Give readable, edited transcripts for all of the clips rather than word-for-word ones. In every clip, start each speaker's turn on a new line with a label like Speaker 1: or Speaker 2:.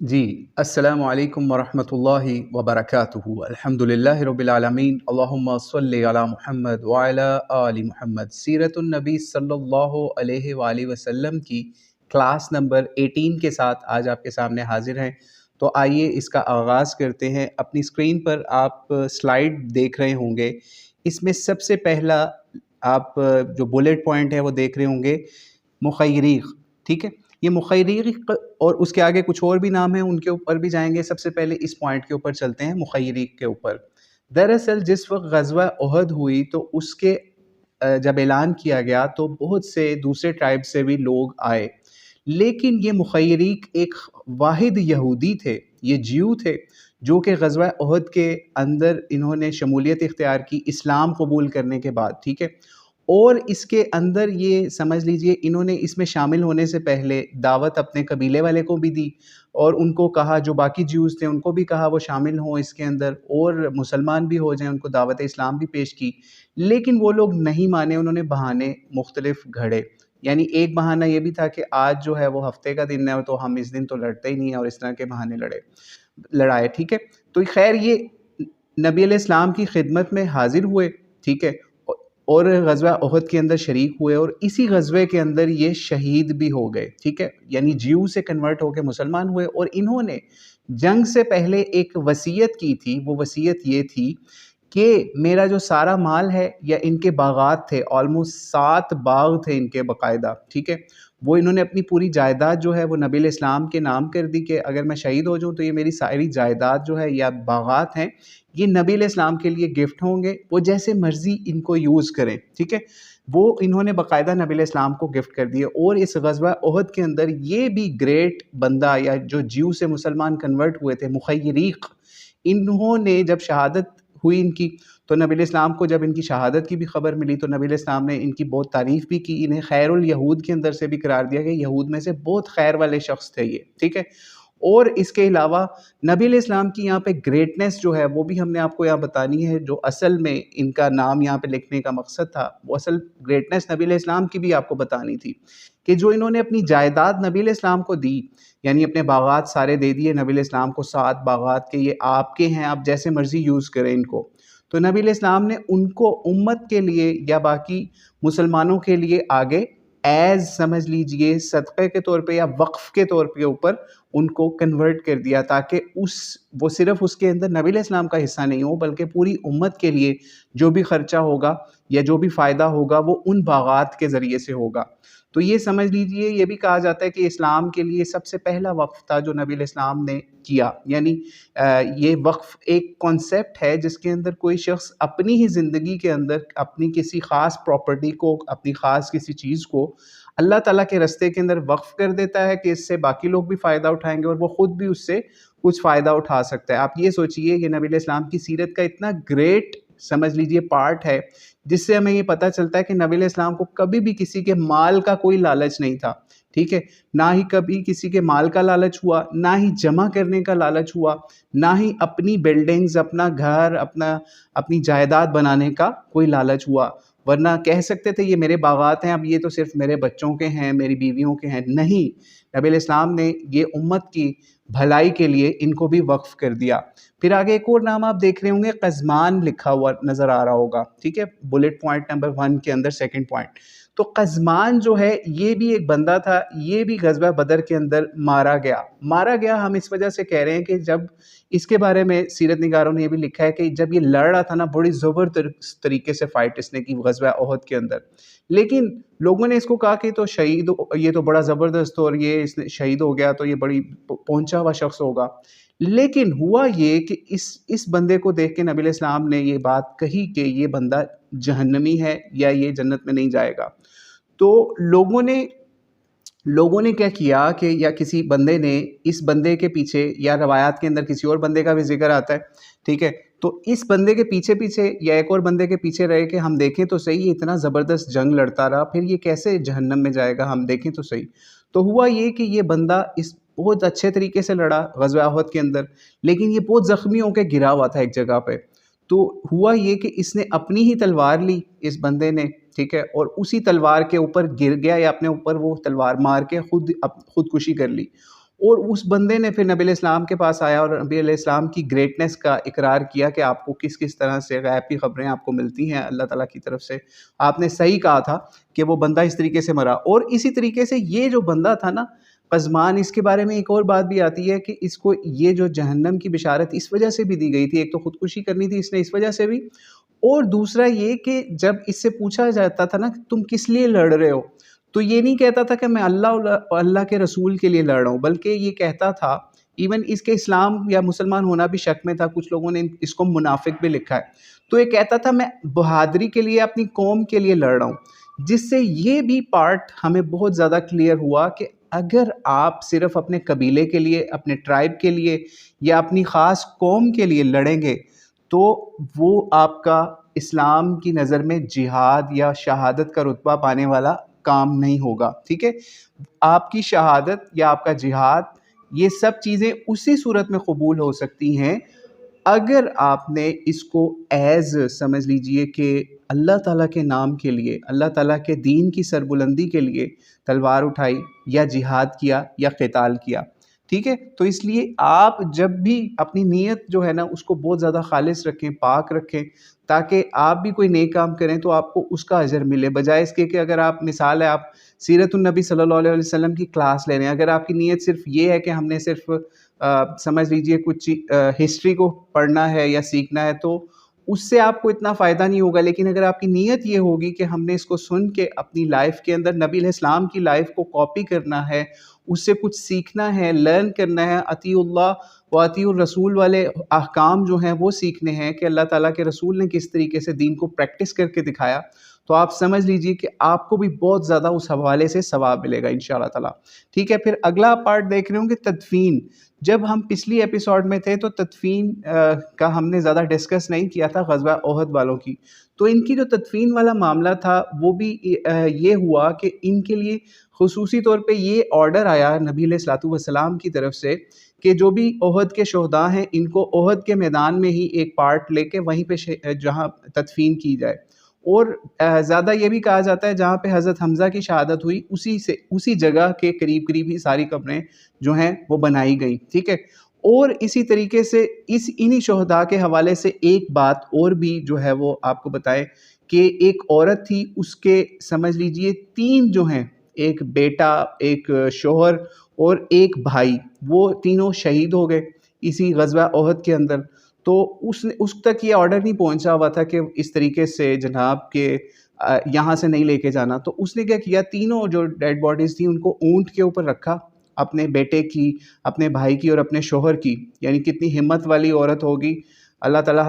Speaker 1: جی السلام علیکم ورحمۃ اللہ وبرکاتہ۔ الحمدللہ رب العالمین، اللہم صلی علی محمد وعلی آل محمد۔ سیرت النبی صلی اللہ علیہ وآلہ وسلم کی کلاس نمبر 18 کے ساتھ آج آپ کے سامنے حاضر ہیں۔ تو آئیے اس کا آغاز کرتے ہیں۔ اپنی اسکرین پر آپ سلائیڈ دیکھ رہے ہوں گے، اس میں سب سے پہلا آپ جو بلیٹ پوائنٹ ہے وہ دیکھ رہے ہوں گے، مخیریق، ٹھیک ہے۔ یہ مخیریق اور اس کے آگے کچھ اور بھی نام ہیں، ان کے اوپر بھی جائیں گے۔ سب سے پہلے اس پوائنٹ کے اوپر چلتے ہیں، مخیریق کے اوپر۔ دراصل جس وقت غزوہ احد ہوئی تو اس کے جب اعلان کیا گیا تو بہت سے دوسرے ٹرائب سے بھی لوگ آئے، لیکن یہ مخیریق ایک واحد یہودی تھے، یہ جیو تھے جو کہ غزوہ احد کے اندر انہوں نے شمولیت اختیار کی اسلام قبول کرنے کے بعد، ٹھیک ہے۔ اور اس کے اندر یہ سمجھ لیجئے انہوں نے اس میں شامل ہونے سے پہلے دعوت اپنے قبیلے والے کو بھی دی، اور ان کو کہا، جو باقی جیوز تھے ان کو بھی کہا وہ شامل ہوں اس کے اندر اور مسلمان بھی ہو جائیں، ان کو دعوت اسلام بھی پیش کی، لیکن وہ لوگ نہیں مانے۔ انہوں نے بہانے مختلف گھڑے، یعنی ایک بہانہ یہ بھی تھا کہ آج جو ہے وہ ہفتے کا دن ہے تو ہم اس دن تو لڑتے ہی نہیں ہیں، اور اس طرح کے بہانے لڑائے، ٹھیک ہے۔ تو خیر یہ نبی علیہ السلام کی خدمت میں حاضر ہوئے، ٹھیک ہے، اور غزوہ احد کے اندر شریک ہوئے، اور اسی غزوے کے اندر یہ شہید بھی ہو گئے، ٹھیک ہے، یعنی جیو سے کنورٹ ہو کے مسلمان ہوئے۔ اور انہوں نے جنگ سے پہلے ایک وصیت کی تھی، وہ وصیت یہ تھی کہ میرا جو سارا مال ہے، یا ان کے باغات تھے، آلموسٹ 7 باغ تھے ان کے باقاعدہ، ٹھیک ہے، وہ انہوں نے اپنی پوری جائیداد جو ہے وہ نبی علیہ السلام کے نام کر دی کہ اگر میں شہید ہو جاؤں تو یہ میری ساری جائیداد جو ہے یا باغات ہیں یہ نبی علیہ السلام کے لیے گفٹ ہوں گے، وہ جیسے مرضی ان کو یوز کریں، ٹھیک ہے۔ وہ انہوں نے باقاعدہ نبی علیہ السلام کو گفٹ کر دیے۔ اور اس غزوہ احد کے اندر یہ بھی گریٹ بندہ یا جو جیو سے مسلمان کنورٹ ہوئے تھے، مخیریق، انہوں نے جب شہادت ہوئی ان کی تو نبی علیہ السلام کو جب ان کی شہادت کی بھی خبر ملی تو نبی علیہ السلام نے ان کی بہت تعریف بھی کی، انہیں خیر الیہود کے اندر سے بھی قرار دیا کہ یہود میں سے بہت خیر والے شخص تھے یہ، ٹھیک ہے۔ اور اس کے علاوہ نبی علیہ السلام کی یہاں پہ گریٹنس جو ہے وہ بھی ہم نے آپ کو یہاں بتانی ہے، جو اصل میں ان کا نام یہاں پہ لکھنے کا مقصد تھا، وہ اصل گریٹنس نبی علیہ السلام کی بھی آپ کو بتانی تھی کہ جو انہوں نے اپنی جائیداد نبی علیہ السلام کو دی، یعنی اپنے باغات سارے دے دیے نبی علیہ السلام کو، 7 باغات کے یہ آپ کے ہیں، آپ جیسے مرضی یوز کریں ان کو۔ تو نبی علیہ السلام نے ان کو امت کے لیے یا باقی مسلمانوں کے لیے آگے ایز سمجھ لیجئے صدقے کے طور پہ یا وقف کے طور پہ اوپر ان کو کنورٹ کر دیا، تاکہ وہ صرف اس کے اندر نبی علیہ السلام کا حصہ نہیں ہو بلکہ پوری امت کے لیے جو بھی خرچہ ہوگا یا جو بھی فائدہ ہوگا وہ ان باغات کے ذریعے سے ہوگا۔ تو یہ سمجھ لیجئے، یہ بھی کہا جاتا ہے کہ اسلام کے لیے سب سے پہلا وقف تھا جو نبی علیہ السلام نے کیا، یعنی یہ وقف ایک کانسیپٹ ہے جس کے اندر کوئی شخص اپنی ہی زندگی کے اندر اپنی کسی خاص پراپرٹی کو، اپنی خاص کسی چیز کو اللہ تعالیٰ کے رستے کے اندر وقف کر دیتا ہے کہ اس سے باقی لوگ بھی فائدہ اٹھائیں گے اور وہ خود بھی اس سے کچھ فائدہ اٹھا سکتا ہے۔ آپ یہ سوچئے یہ نبی علیہ السلام کی سیرت کا اتنا گریٹ سمجھ لیجئے پارٹ ہے، جس سے ہمیں یہ پتہ چلتا ہے کہ نبی علیہ السلام کو کبھی بھی کسی کے مال کا کوئی لالچ نہیں تھا، ٹھیک ہے، نہ ہی کبھی کسی کے مال کا لالچ ہوا، نہ ہی جمع کرنے کا لالچ ہوا، نہ ہی اپنی بلڈنگز، اپنا گھر، اپنی جائیداد بنانے کا کوئی لالچ ہوا، ورنہ کہہ سکتے تھے یہ میرے باغات ہیں، اب یہ تو صرف میرے بچوں کے ہیں، میری بیویوں کے ہیں۔ نہیں، نبی علیہ السلام نے یہ امت کی بھلائی کے لیے ان کو بھی وقف کر دیا۔ پھر آگے ایک اور نام آپ دیکھ رہے ہوں گے، قزمان لکھا ہوا نظر آ رہا ہوگا، ٹھیک ہے، بلٹ پوائنٹ نمبر 1 کے اندر سیکنڈ پوائنٹ۔ تو قزمان جو ہے یہ بھی ایک بندہ تھا، یہ بھی غزوہ بدر کے اندر مارا گیا۔ ہم اس وجہ سے کہہ رہے ہیں کہ جب اس کے بارے میں سیرت نگاروں نے یہ بھی لکھا ہے کہ جب یہ لڑ رہا تھا نا، بڑی زبردست طریقے سے فائٹ اس نے کی غزوہ احد کے اندر، لیکن لوگوں نے اس کو کہا کہ تو شہید، یہ تو بڑا زبردست، اور یہ اس نے شہید ہو گیا تو یہ بڑی پہنچا ہوا شخص ہوگا۔ لیکن ہوا یہ کہ اس بندے کو دیکھ کے نبی علیہ السلام نے یہ بات کہی کہ یہ بندہ جہنمی ہے یا یہ جنت میں نہیں جائے گا۔ تو لوگوں نے کیا کیا کہ یا کسی بندے نے اس بندے کے پیچھے، یا روایات کے اندر کسی اور بندے کا بھی ذکر آتا ہے، ٹھیک ہے، تو اس بندے کے پیچھے یا ایک اور بندے کے پیچھے رہے کہ ہم دیکھیں تو صحیح، یہ اتنا زبردست جنگ لڑتا رہا، پھر یہ کیسے جہنم میں جائے گا، ہم دیکھیں تو صحیح۔ تو ہوا یہ کہ یہ بندہ اس بہت اچھے طریقے سے لڑا غزوہ احد کے اندر، لیکن یہ بہت زخمی ہو کے گرا ہوا تھا ایک جگہ پہ۔ تو ہوا یہ کہ اس نے اپنی ہی تلوار لی، اس بندے نے، ٹھیک ہے، اور اسی تلوار کے اوپر گر گیا، یا اپنے اوپر وہ تلوار مار کے خودکشی کر لی۔ اور اس بندے نے پھر نبی علیہ السلام کے پاس آیا اور نبی علیہ السلام کی گریٹنس کا اقرار کیا کہ آپ کو کس کس طرح سے غیب کی خبریں آپ کو ملتی ہیں اللہ تعالیٰ کی طرف سے. آپ نے صحیح کہا تھا کہ وہ بندہ اس طریقے سے مرا. اور اسی طریقے سے یہ جو بندہ تھا نا قزمان، اس کے بارے میں ایک اور بات بھی آتی ہے کہ اس کو یہ جو جہنم کی بشارت اس وجہ سے بھی دی گئی تھی. ایک تو خودکشی کرنی تھی اس نے اس وجہ سے بھی، اور دوسرا یہ کہ جب اس سے پوچھا جاتا تھا نا تم کس لیے لڑ رہے ہو، تو یہ نہیں کہتا تھا کہ میں اللہ کے رسول کے لیے لڑ رہا ہوں، بلکہ یہ کہتا تھا، ایون اس کے اسلام یا مسلمان ہونا بھی شک میں تھا، کچھ لوگوں نے اس کو منافق بھی لکھا ہے. تو یہ کہتا تھا میں بہادری کے لیے اپنی قوم کے لیے لڑ رہا ہوں. جس سے یہ بھی پارٹ ہمیں بہت زیادہ کلیئر ہوا کہ اگر آپ صرف اپنے قبیلے کے لیے، اپنے ٹرائب کے لیے یا اپنی خاص قوم کے لیے لڑیں گے تو وہ آپ کا اسلام کی نظر میں جہاد یا شہادت کا رتبہ پانے والا کام نہیں ہوگا. ٹھیک ہے، آپ کی شہادت یا آپ کا جہاد یہ سب چیزیں اسی صورت میں قبول ہو سکتی ہیں اگر آپ نے اس کو ایز سمجھ لیجئے کہ اللہ تعالیٰ کے نام کے لیے، اللہ تعالیٰ کے دین کی سربلندی کے لیے تلوار اٹھائی یا جہاد کیا یا قتال کیا. ٹھیک ہے، تو اس لیے آپ جب بھی اپنی نیت جو ہے نا اس کو بہت زیادہ خالص رکھیں، پاک رکھیں، تاکہ آپ بھی کوئی نیک کام کریں تو آپ کو اس کا اجر ملے، بجائے اس کے کہ اگر آپ مثال ہے آپ سیرت النبی صلی اللہ علیہ وسلم کی کلاس لے رہے ہیں، اگر آپ کی نیت صرف یہ ہے کہ ہم نے صرف سمجھ لیجئے کچھ ہسٹری کو پڑھنا ہے یا سیکھنا ہے تو اس سے آپ کو اتنا فائدہ نہیں ہوگا. لیکن اگر آپ کی نیت یہ ہوگی کہ ہم نے اس کو سن کے اپنی لائف کے اندر نبی علیہ السلام کی لائف کو کاپی کرنا ہے، اس سے کچھ سیکھنا ہے، لرن کرنا ہے، اطیع اللہ و اطیع الرسول والے احکام جو ہیں وہ سیکھنے ہیں کہ اللہ تعالیٰ کے رسول نے کس طریقے سے دین کو پریکٹس کر کے دکھایا، تو آپ سمجھ لیجئے کہ آپ کو بھی بہت زیادہ اس حوالے سے ثواب ملے گا انشاءاللہ تعالیٰ. ٹھیک ہے، پھر اگلا پارٹ دیکھ رہے ہوں کہ تدفین. جب ہم پچھلی ایپیسوڈ میں تھے تو تدفین کا ہم نے زیادہ ڈسکس نہیں کیا تھا غزوہ احد والوں کی. تو ان کی جو تدفین والا معاملہ تھا وہ بھی یہ ہوا کہ ان کے لیے خصوصی طور پہ یہ آرڈر آیا نبی علیہ الصلوۃ والسلام کی طرف سے کہ جو بھی احد کے شہداء ہیں ان کو احد کے میدان میں ہی ایک پارٹ لے کے وہیں پہ جہاں تدفین کی جائے. اور زیادہ یہ بھی کہا جاتا ہے جہاں پہ حضرت حمزہ کی شہادت ہوئی اسی جگہ کے قریب قریب ہی ساری قبریں جو ہیں وہ بنائی گئیں. ٹھیک ہے، اور اسی طریقے سے انہی شہداء کے حوالے سے ایک بات اور بھی جو ہے وہ آپ کو بتائیں کہ ایک عورت تھی، اس کے سمجھ لیجئے 3 جو ہیں، ایک بیٹا، ایک شوہر اور ایک بھائی، وہ تینوں شہید ہو گئے اسی غزوہ احد کے اندر. تو اس تک یہ آرڈر نہیں پہنچا ہوا تھا کہ اس طریقے سے جناب کے یہاں سے نہیں لے کے جانا. تو اس نے کیا کیا، تینوں جو ڈیڈ باڈیز تھیں ان کو اونٹ کے اوپر رکھا، اپنے بیٹے کی، اپنے بھائی کی اور اپنے شوہر کی. یعنی کتنی ہمت والی عورت ہوگی، اللہ تعالیٰ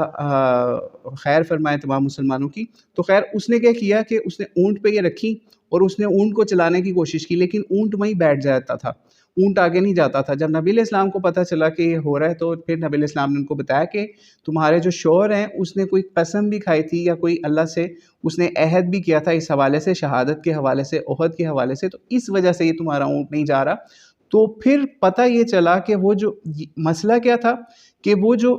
Speaker 1: خیر فرمائے تمام مسلمانوں کی. تو خیر اس نے کیا کیا کہ اس نے اونٹ پہ یہ رکھی اور اس نے اونٹ کو چلانے کی کوشش کی، لیکن اونٹ وہیں بیٹھ جاتا تھا، اونٹ آگے نہیں جاتا تھا. جب نبی علیہ السلام کو پتہ چلا کہ یہ ہو رہا ہے تو پھر نبی علیہ السلام نے ان کو بتایا کہ تمہارے جو شوہر ہیں اس نے کوئی قسم بھی کھائی تھی یا کوئی اللہ سے اس نے عہد بھی کیا تھا اس حوالے سے، شہادت کے حوالے سے، احد کے حوالے سے، تو اس وجہ سے یہ تمہارا اونٹ نہیں جا رہا. تو پھر پتہ یہ چلا کہ وہ جو مسئلہ کیا تھا کہ وہ جو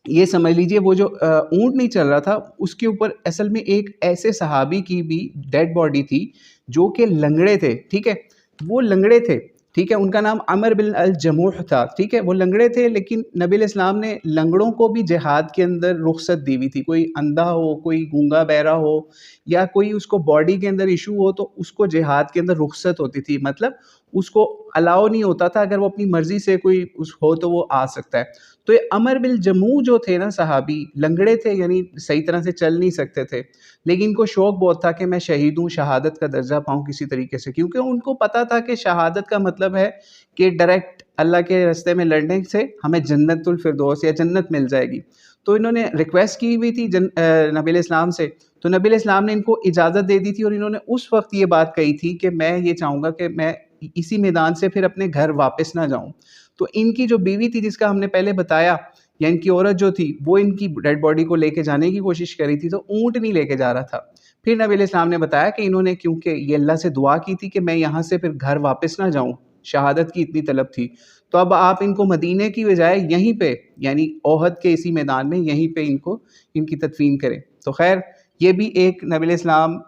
Speaker 1: یہ سمجھ لیجئے وہ جو اونٹ نہیں چل رہا تھا اس کے اوپر اصل میں ایک ایسے صحابی کی بھی ڈیڈ باڈی تھی جو کہ لنگڑے تھے. ٹھیک ہے، وہ لنگڑے تھے. ٹھیک ہے، ان کا نام عمر بن الجموح تھا. ٹھیک ہے، وہ لنگڑے تھے، لیکن نبی علیہ السلام نے لنگڑوں کو بھی جہاد کے اندر رخصت دی ہوئی تھی. کوئی اندھا ہو، کوئی گونگا بہرا ہو یا کوئی اس کو باڈی کے اندر ایشو ہو تو اس کو جہاد کے اندر رخصت ہوتی تھی، مطلب اس کو الاؤ نہیں ہوتا تھا، اگر وہ اپنی مرضی سے کوئی اس ہو تو وہ آ سکتا ہے. تو یہ عمر بن الجموح جو تھے نا صحابی، لنگڑے تھے، یعنی صحیح طرح سے چل نہیں سکتے تھے، لیکن ان کو شوق بہت تھا کہ میں شہید ہوں، شہادت کا درجہ پاؤں کسی طریقے سے، کیونکہ ان کو پتہ تھا کہ شہادت کا مطلب ہے کہ ڈائریکٹ اللہ کے راستے میں لڑنے سے ہمیں جنت الفردوس یا جنت مل جائے گی. تو انہوں نے ریکویسٹ کی ہوئی تھی نبی علیہ السلام سے، تو نبی علیہ السلام نے ان کو اجازت دے دی تھی، اور انہوں نے اس وقت یہ بات کہی تھی کہ میں یہ چاہوں گا کہ میں اسی میدان سے پھر اپنے گھر واپس نہ جاؤں. تو ان کی جو بیوی تھی جس کا ہم نے پہلے بتایا، یا ان کی عورت جو تھی، وہ ان کی ڈیڈ باڈی کو لے کے جانے کی کوشش کر رہی تھی، تو اونٹ نہیں لے کے جا رہا تھا. پھر نبی علیہ السلام نے بتایا کہ انہوں نے کیونکہ یہ اللہ سے دعا کی تھی کہ میں یہاں سے پھر گھر واپس نہ جاؤں، شہادت کی اتنی طلب تھی، تو اب آپ ان کو مدینے کی بجائے یہیں پہ یعنی احد کے اسی میدان میں یہیں پہ ان کی تدفین کریں. تو خیر یہ بھی ایک نبی علیہ السلام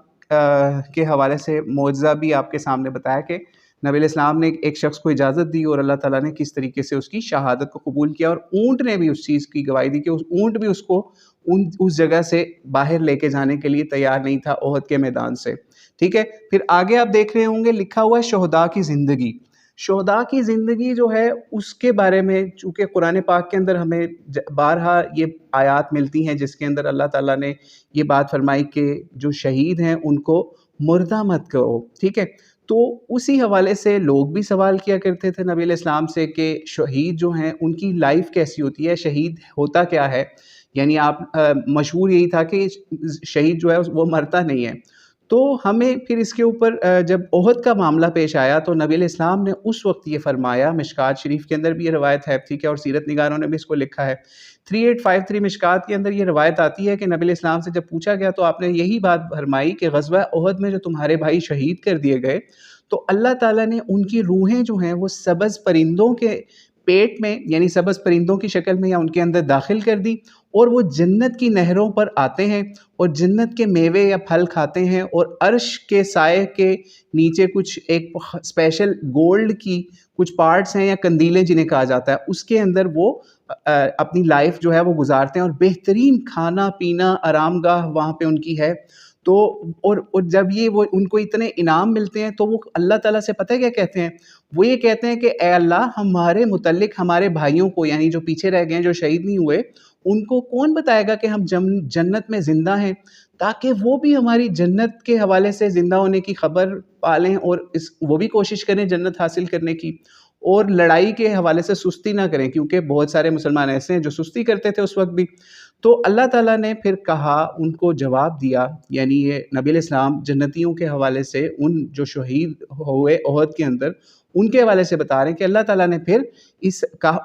Speaker 1: کے حوالے سے معجزہ بھی آپ کے سامنے بتایا کہ نبی علیہ السلام نے ایک شخص کو اجازت دی اور اللہ تعالیٰ نے کس طریقے سے اس کی شہادت کو قبول کیا، اور اونٹ نے بھی اس چیز کی گواہی دی کہ اس اونٹ بھی اس کو اس جگہ سے باہر لے کے جانے کے لیے تیار نہیں تھا احد کے میدان سے، ٹھیک ہے۔ پھر آگے آپ دیکھ رہے ہوں گے لکھا ہوا ہے شہداء کی زندگی۔ شہداء کی زندگی جو ہے اس کے بارے میں چونکہ قرآن پاک کے اندر ہمیں بارہا یہ آیات ملتی ہیں جس کے اندر اللہ تعالیٰ نے یہ بات فرمائی کہ جو شہید ہیں ان کو مردہ مت کرو، ٹھیک ہے۔ تو اسی حوالے سے لوگ بھی سوال کیا کرتے تھے نبی علیہ السلام سے کہ شہید جو ہیں ان کی لائف کیسی ہوتی ہے، شہید ہوتا کیا ہے، یعنی آپ مشہور یہی تھا کہ شہید جو ہے وہ مرتا نہیں ہے۔ تو ہمیں پھر اس کے اوپر جب احد کا معاملہ پیش آیا تو نبی علیہ السلام نے اس وقت یہ فرمایا، مشکات شریف کے اندر بھی یہ روایت ہے، ٹھیک ہے، اور سیرت نگاروں نے بھی اس کو لکھا ہے، 3853 مشکات کے اندر یہ روایت آتی ہے کہ نبی علیہ السلام سے جب پوچھا گیا تو آپ نے یہی بات فرمائی کہ غزوہ احد میں جو تمہارے بھائی شہید کر دیے گئے تو اللہ تعالیٰ نے ان کی روحیں جو ہیں وہ سبز پرندوں کے پیٹ میں، یعنی سبز پرندوں کی شکل میں یا ان کے اندر داخل کر دی، اور وہ جنت کی نہروں پر آتے ہیں اور جنت کے میوے یا پھل کھاتے ہیں، اور عرش کے سائے کے نیچے کچھ ایک اسپیشل گولڈ کی کچھ پارٹس ہیں یا قندیلیں جنہیں کہا جاتا ہے، اس کے اندر وہ اپنی لائف جو ہے وہ گزارتے ہیں، اور بہترین کھانا پینا آرام گاہ وہاں پہ ان کی ہے۔ تو اور جب وہ ان کو اتنے انعام ملتے ہیں تو وہ اللہ تعالیٰ سے پتہ کیا کہتے ہیں، وہ یہ کہتے ہیں کہ اے اللہ ہمارے متعلق ہمارے بھائیوں کو، یعنی جو پیچھے رہ گئے ہیں جو شہید نہیں ہوئے، ان کو کون بتائے گا کہ ہم جنت میں زندہ ہیں، تاکہ وہ بھی ہماری جنت کے حوالے سے زندہ ہونے کی خبر پالیں اور وہ بھی کوشش کریں جنت حاصل کرنے کی، اور لڑائی کے حوالے سے سستی نہ کریں، کیونکہ بہت سارے مسلمان ایسے ہیں جو سستی کرتے تھے اس وقت بھی۔ تو اللہ تعالیٰ نے پھر کہا، ان کو جواب دیا، یعنی یہ نبی علیہ السلام جنتیوں کے حوالے سے ان جو شہید ہوئے احد کے اندر ان کے حوالے سے بتا رہے ہیں کہ اللہ تعالیٰ نے پھر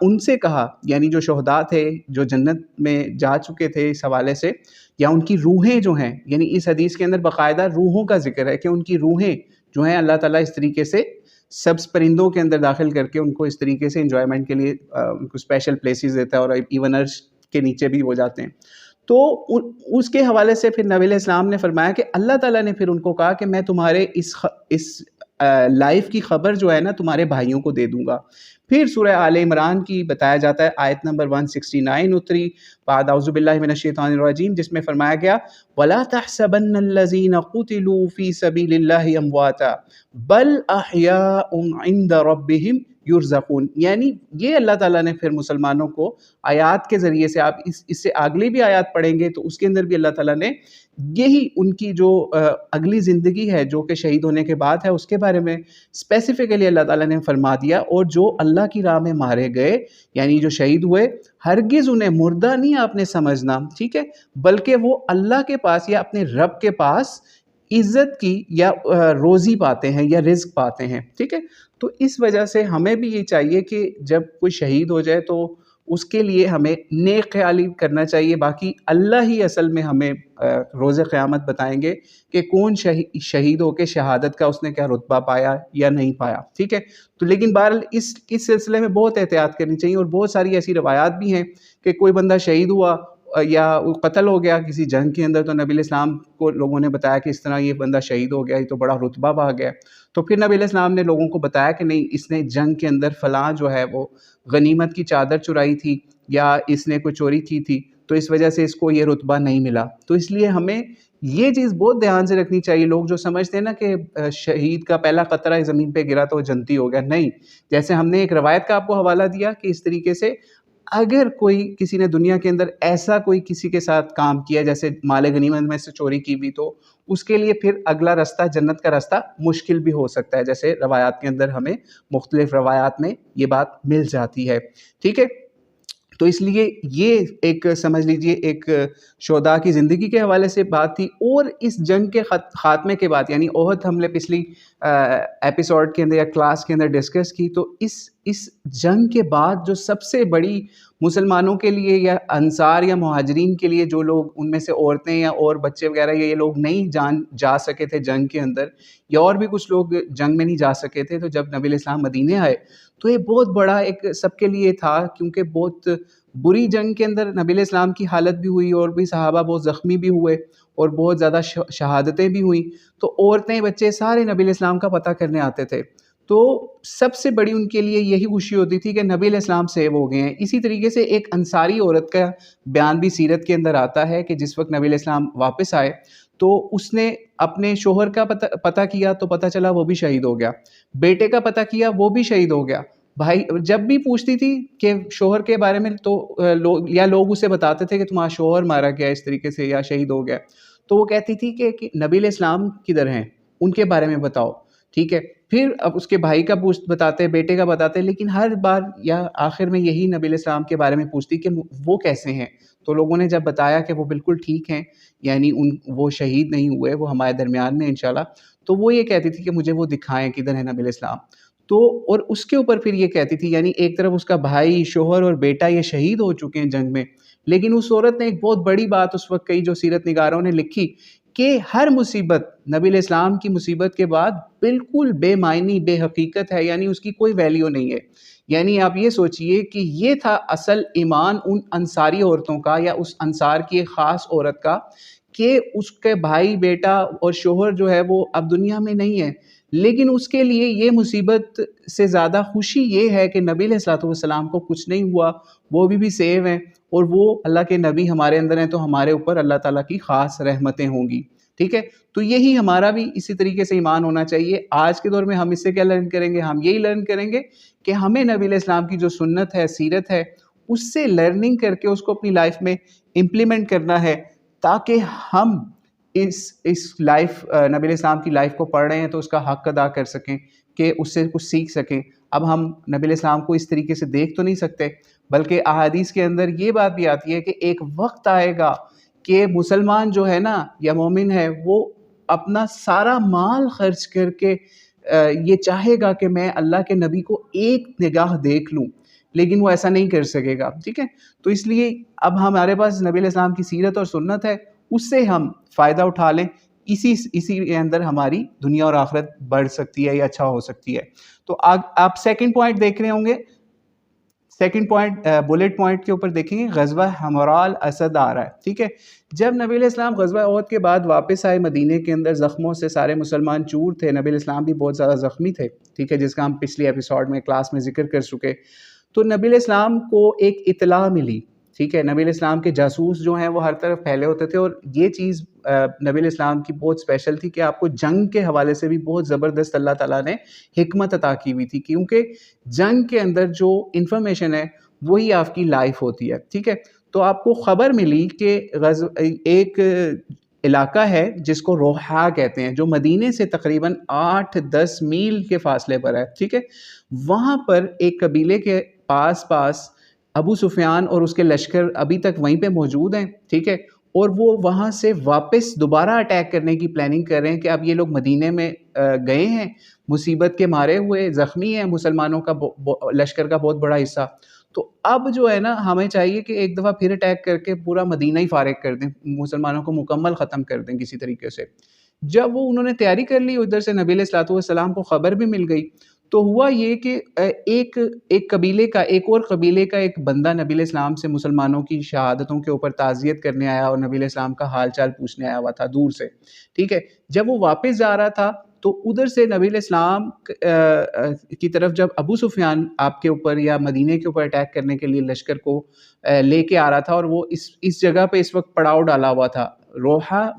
Speaker 1: ان سے کہا، یعنی جو شہداء تھے جو جنت میں جا چکے تھے اس حوالے سے، یا ان کی روحیں جو ہیں، یعنی اس حدیث کے اندر باقاعدہ روحوں کا ذکر ہے کہ ان کی روحیں جو ہیں اللہ تعالیٰ اس طریقے سے سبز پرندوں کے اندر داخل کر کے ان کو اس طریقے سے انجوائمنٹ کے لیے ان کو اسپیشل پلیسز دیتا ہے، اور ایون عرش کے نیچے بھی ہو جاتے ہیں۔ تو اس کے حوالے سے پھر نبی علیہ السلام نے فرمایا کہ اللہ تعالیٰ نے پھر ان کو کہا کہ میں تمہارے اس لائف کی خبر جو ہے نا تمہارے بھائیوں کو دے دوں گا۔ پھر سورہ آل عمران کی بتایا جاتا ہے، آیت نمبر 169 اتری بعد اعوذ باللہ من الشیطان الرجیم، جس میں فرمایا گیا وَلَا تَحْسَبَنَّ الَّذِينَ قُتِلُوا فِي سَبِيلِ اللَّهِ أَمْوَاتًا بَلْ أَحْيَاءٌ عِنْدَ رَبِّهِمْ يُرْزَقُونَ، یعنی یہ اللہ تعالیٰ نے پھر مسلمانوں کو آیات کے ذریعے سے، آپ اس سے اگلی بھی آیات پڑھیں گے تو اس کے اندر بھی اللہ تعالیٰ نے یہی ان کی جو اگلی زندگی ہے جو کہ شہید ہونے کے بعد ہے اس کے بارے میں اسپیسیفکلی اللہ تعالیٰ نے فرما دیا، اور جو اللہ کی راہ میں مارے گئے یعنی جو شہید ہوئے ہرگز انہیں مردہ نہیں آپ نے سمجھنا، ٹھیک ہے، بلکہ وہ اللہ کے پاس یا اپنے رب کے پاس عزت کی یا روزی پاتے ہیں یا رزق پاتے ہیں، ٹھیک ہے۔ تو اس وجہ سے ہمیں بھی یہ چاہیے کہ جب کوئی شہید ہو جائے تو اس کے لیے ہمیں نیک خیالی کرنا چاہیے، باقی اللہ ہی اصل میں ہمیں روز قیامت بتائیں گے کہ کون شہید ہو کے شہادت کا اس نے کیا رتبہ پایا یا نہیں پایا، ٹھیک ہے۔ تو لیکن بہرحال اس سلسلے میں بہت احتیاط کرنی چاہیے، اور بہت ساری ایسی روایات بھی ہیں کہ کوئی بندہ شہید ہوا یا قتل ہو گیا کسی جنگ کے اندر تو نبی علیہ السلام کو لوگوں نے بتایا کہ اس طرح یہ بندہ شہید ہو گیا، یہ تو بڑا رتبہ پا گیا، تو پھر نبی علیہ السلام نے لوگوں کو بتایا کہ نہیں، اس نے جنگ کے اندر فلاں جو ہے وہ غنیمت کی چادر چرائی تھی یا اس نے کوئی چوری کی تھی تو اس وجہ سے اس کو یہ رتبہ نہیں ملا۔ تو اس لیے ہمیں یہ چیز بہت دھیان سے رکھنی چاہیے۔ لوگ جو سمجھتے ہیں نا کہ شہید کا پہلا قطرہ زمین پہ گرا تو وہ جنتی ہو گیا، نہیں، جیسے ہم نے ایک روایت کا آپ کو حوالہ دیا کہ اس طریقے سے اگر کوئی کسی نے دنیا کے اندر ایسا کوئی کسی کے ساتھ کام کیا جیسے مال غنیمت میں سے چوری کی بھی، تو اس کے لیے پھر اگلا راستہ جنت کا راستہ مشکل بھی ہو سکتا ہے، جیسے روایات کے اندر ہمیں مختلف روایات میں یہ بات مل جاتی ہے، ٹھیک ہے۔ تو اس لیے یہ ایک سمجھ لیجئے ایک شہداء کی زندگی کے حوالے سے بات تھی، اور اس جنگ کے خاتمے کے بعد، یعنی احد ہم نے پچھلی ایپیسوڈ کے اندر یا کلاس کے اندر ڈسکس کی، تو اس جنگ کے بعد جو سب سے بڑی مسلمانوں کے لیے یا انصار یا مہاجرین کے لیے جو لوگ ان میں سے عورتیں یا اور بچے وغیرہ یہ لوگ نہیں جا سکے تھے جنگ کے اندر، یا اور بھی کچھ لوگ جنگ میں نہیں جا سکے تھے، تو جب نبی علیہ السلام مدینے آئے تو یہ بہت بڑا ایک سب کے لیے تھا، کیونکہ بہت بری جنگ کے اندر نبی علیہ السلام کی حالت بھی ہوئی اور بھی صحابہ بہت زخمی بھی ہوئے اور بہت زیادہ شہادتیں بھی ہوئیں، تو عورتیں بچے سارے نبی علیہ السلام کا پتہ کرنے آتے تھے۔ تو سب سے بڑی ان کے لیے یہی خوشی ہوتی تھی کہ نبی علیہ السلام سیو ہو گئے ہیں۔ اسی طریقے سے ایک انصاری عورت کا بیان بھی سیرت کے اندر آتا ہے کہ جس وقت نبی علیہ السلام واپس آئے تو اس نے اپنے شوہر کا پتہ کیا تو پتہ چلا وہ بھی شہید ہو گیا، بیٹے کا پتہ کیا وہ بھی شہید ہو گیا۔ بھائی جب بھی پوچھتی تھی کہ شوہر کے بارے میں تو لوگ اسے بتاتے تھے کہ تمہارا شوہر مارا گیا اس طریقے سے یا شہید ہو گیا، تو وہ کہتی تھی کہ نبی علیہ السلام کدھر ہیں، ان کے بارے میں بتاؤ، ٹھیک ہے۔ پھر اب اس کے بھائی کا بتاتے، بیٹے کا بتاتے، لیکن ہر بار یا آخر میں یہی نبی علیہ السلام کے بارے میں پوچھتی کہ وہ کیسے ہیں۔ تو لوگوں نے جب بتایا کہ وہ بالکل ٹھیک ہیں، یعنی وہ شہید نہیں ہوئے، وہ ہمارے درمیان میں انشاءاللہ، تو وہ یہ کہتی تھی کہ مجھے وہ دکھائیں کدھر ہے نبی علیہ السلام۔ تو اور اس کے اوپر پھر یہ کہتی تھی، یعنی ایک طرف اس کا بھائی، شوہر اور بیٹا یہ شہید ہو چکے ہیں جنگ میں، لیکن اس عورت نے ایک بہت بڑی بات اس وقت کہی جو سیرت نگاروں نے لکھی کہ ہر مصیبت نبی علیہ السلام کی مصیبت کے بعد بالکل بے معنی، بے حقیقت ہے، یعنی اس کی کوئی ویلیو نہیں ہے۔ یعنی آپ یہ سوچئے کہ یہ تھا اصل ایمان ان انصاری عورتوں کا یا اس انصار کی ایک خاص عورت کا، کہ اس کے بھائی، بیٹا اور شوہر جو ہے وہ اب دنیا میں نہیں ہے، لیکن اس کے لیے یہ مصیبت سے زیادہ خوشی یہ ہے کہ نبی علیہ السلام کو کچھ نہیں ہوا، وہ بھی سیو ہیں، اور وہ اللہ کے نبی ہمارے اندر ہیں تو ہمارے اوپر اللہ تعالیٰ کی خاص رحمتیں ہوں گی، ٹھیک ہے۔ تو یہی ہمارا بھی اسی طریقے سے ایمان ہونا چاہیے۔ آج کے دور میں ہم اس سے کیا لرن کریں گے؟ ہم یہی لرن کریں گے کہ ہمیں نبی علیہ السلام کی جو سنت ہے، سیرت ہے، اس سے لرننگ کر کے اس کو اپنی لائف میں امپلیمنٹ کرنا ہے، تاکہ ہم اس لائف، نبی علیہ السلام کی لائف کو پڑھ رہے ہیں تو اس کا حق ادا کر سکیں، کہ اس سے کچھ سیکھ سکیں۔ اب ہم نبی علیہ السلام کو اس طریقے سے دیکھ تو نہیں سکتے، بلکہ احادیث کے اندر یہ بات بھی آتی ہے کہ ایک وقت آئے گا کہ مسلمان جو ہے نا یا مومن ہے، وہ اپنا سارا مال خرچ کر کے یہ چاہے گا کہ میں اللہ کے نبی کو ایک نگاہ دیکھ لوں، لیکن وہ ایسا نہیں کر سکے گا، ٹھیک ہے۔ تو اس لیے اب ہمارے پاس نبی علیہ السلام کی سیرت اور سنت ہے، اس سے ہم فائدہ اٹھا لیں، اسی کے اندر ہماری دنیا اور آخرت بڑھ سکتی ہے یا اچھا ہو سکتی ہے۔ تو آپ سیکنڈ پوائنٹ دیکھ رہے ہوں گے، سیکنڈ پوائنٹ بلٹ پوائنٹ کے اوپر دیکھیں گے، غزوہ حمراء الاسد آ رہا ہے، ٹھیک ہے۔ جب نبی علیہ السلام غزوہ احد کے بعد واپس آئے مدینے کے اندر، زخموں سے سارے مسلمان چور تھے، نبی علیہ السلام بھی بہت زیادہ زخمی تھے، ٹھیک ہے، جس کا ہم پچھلی ایپیسوڈ میں کلاس میں ذکر کر چکے۔ تو نبی علیہ السلام کو ایک اطلاع ملی، ٹھیک ہے، نبی علیہ السلام کے جاسوس جو ہیں وہ ہر طرف پھیلے ہوتے تھے، اور یہ چیز نبی علیہ السلام کی بہت اسپیشل تھی کہ آپ کو جنگ کے حوالے سے بھی بہت زبردست اللہ تعالیٰ نے حکمت عطا کی ہوئی تھی، کیونکہ جنگ کے اندر جو انفارمیشن ہے وہی آپ کی لائف ہوتی ہے، ٹھیک ہے۔ تو آپ کو خبر ملی کہ ایک علاقہ ہے جس کو روحا کہتے ہیں، جو مدینے سے تقریباً 8-10 میل کے فاصلے پر ہے، ٹھیک ہے۔ وہاں پر ایک قبیلے کے پاس ابو سفیان اور اس کے لشکر ابھی تک وہیں پہ موجود ہیں، ٹھیک ہے، اور وہ وہاں سے واپس دوبارہ اٹیک کرنے کی پلاننگ کر رہے ہیں کہ اب یہ لوگ مدینے میں گئے ہیں، مصیبت کے مارے ہوئے زخمی ہیں مسلمانوں کا لشکر کا بہت بڑا حصہ، تو اب جو ہے نا ہمیں چاہیے کہ ایک دفعہ پھر اٹیک کر کے پورا مدینہ ہی فارغ کر دیں، مسلمانوں کو مکمل ختم کر دیں کسی طریقے سے۔ جب وہ انہوں نے تیاری کر لی، ادھر سے نبی علیہ السلام کو خبر بھی مل گئی، تو ہوا یہ کہ ایک قبیلے کا، ایک اور قبیلے کا ایک بندہ نبی علیہ السلام سے مسلمانوں کی شہادتوں کے اوپر تعزیت کرنے آیا اور نبی علیہ السلام کا حال چال پوچھنے آیا ہوا تھا دور سے، ٹھیک ہے۔ جب وہ واپس جا رہا تھا تو ادھر سے نبی علیہ السلام کی طرف جب ابو سفیان آپ کے اوپر یا مدینے کے اوپر اٹیک کرنے کے لیے لشکر کو لے کے آ رہا تھا، اور وہ اس جگہ پہ اس وقت پڑاؤ ڈالا ہوا تھا، روحا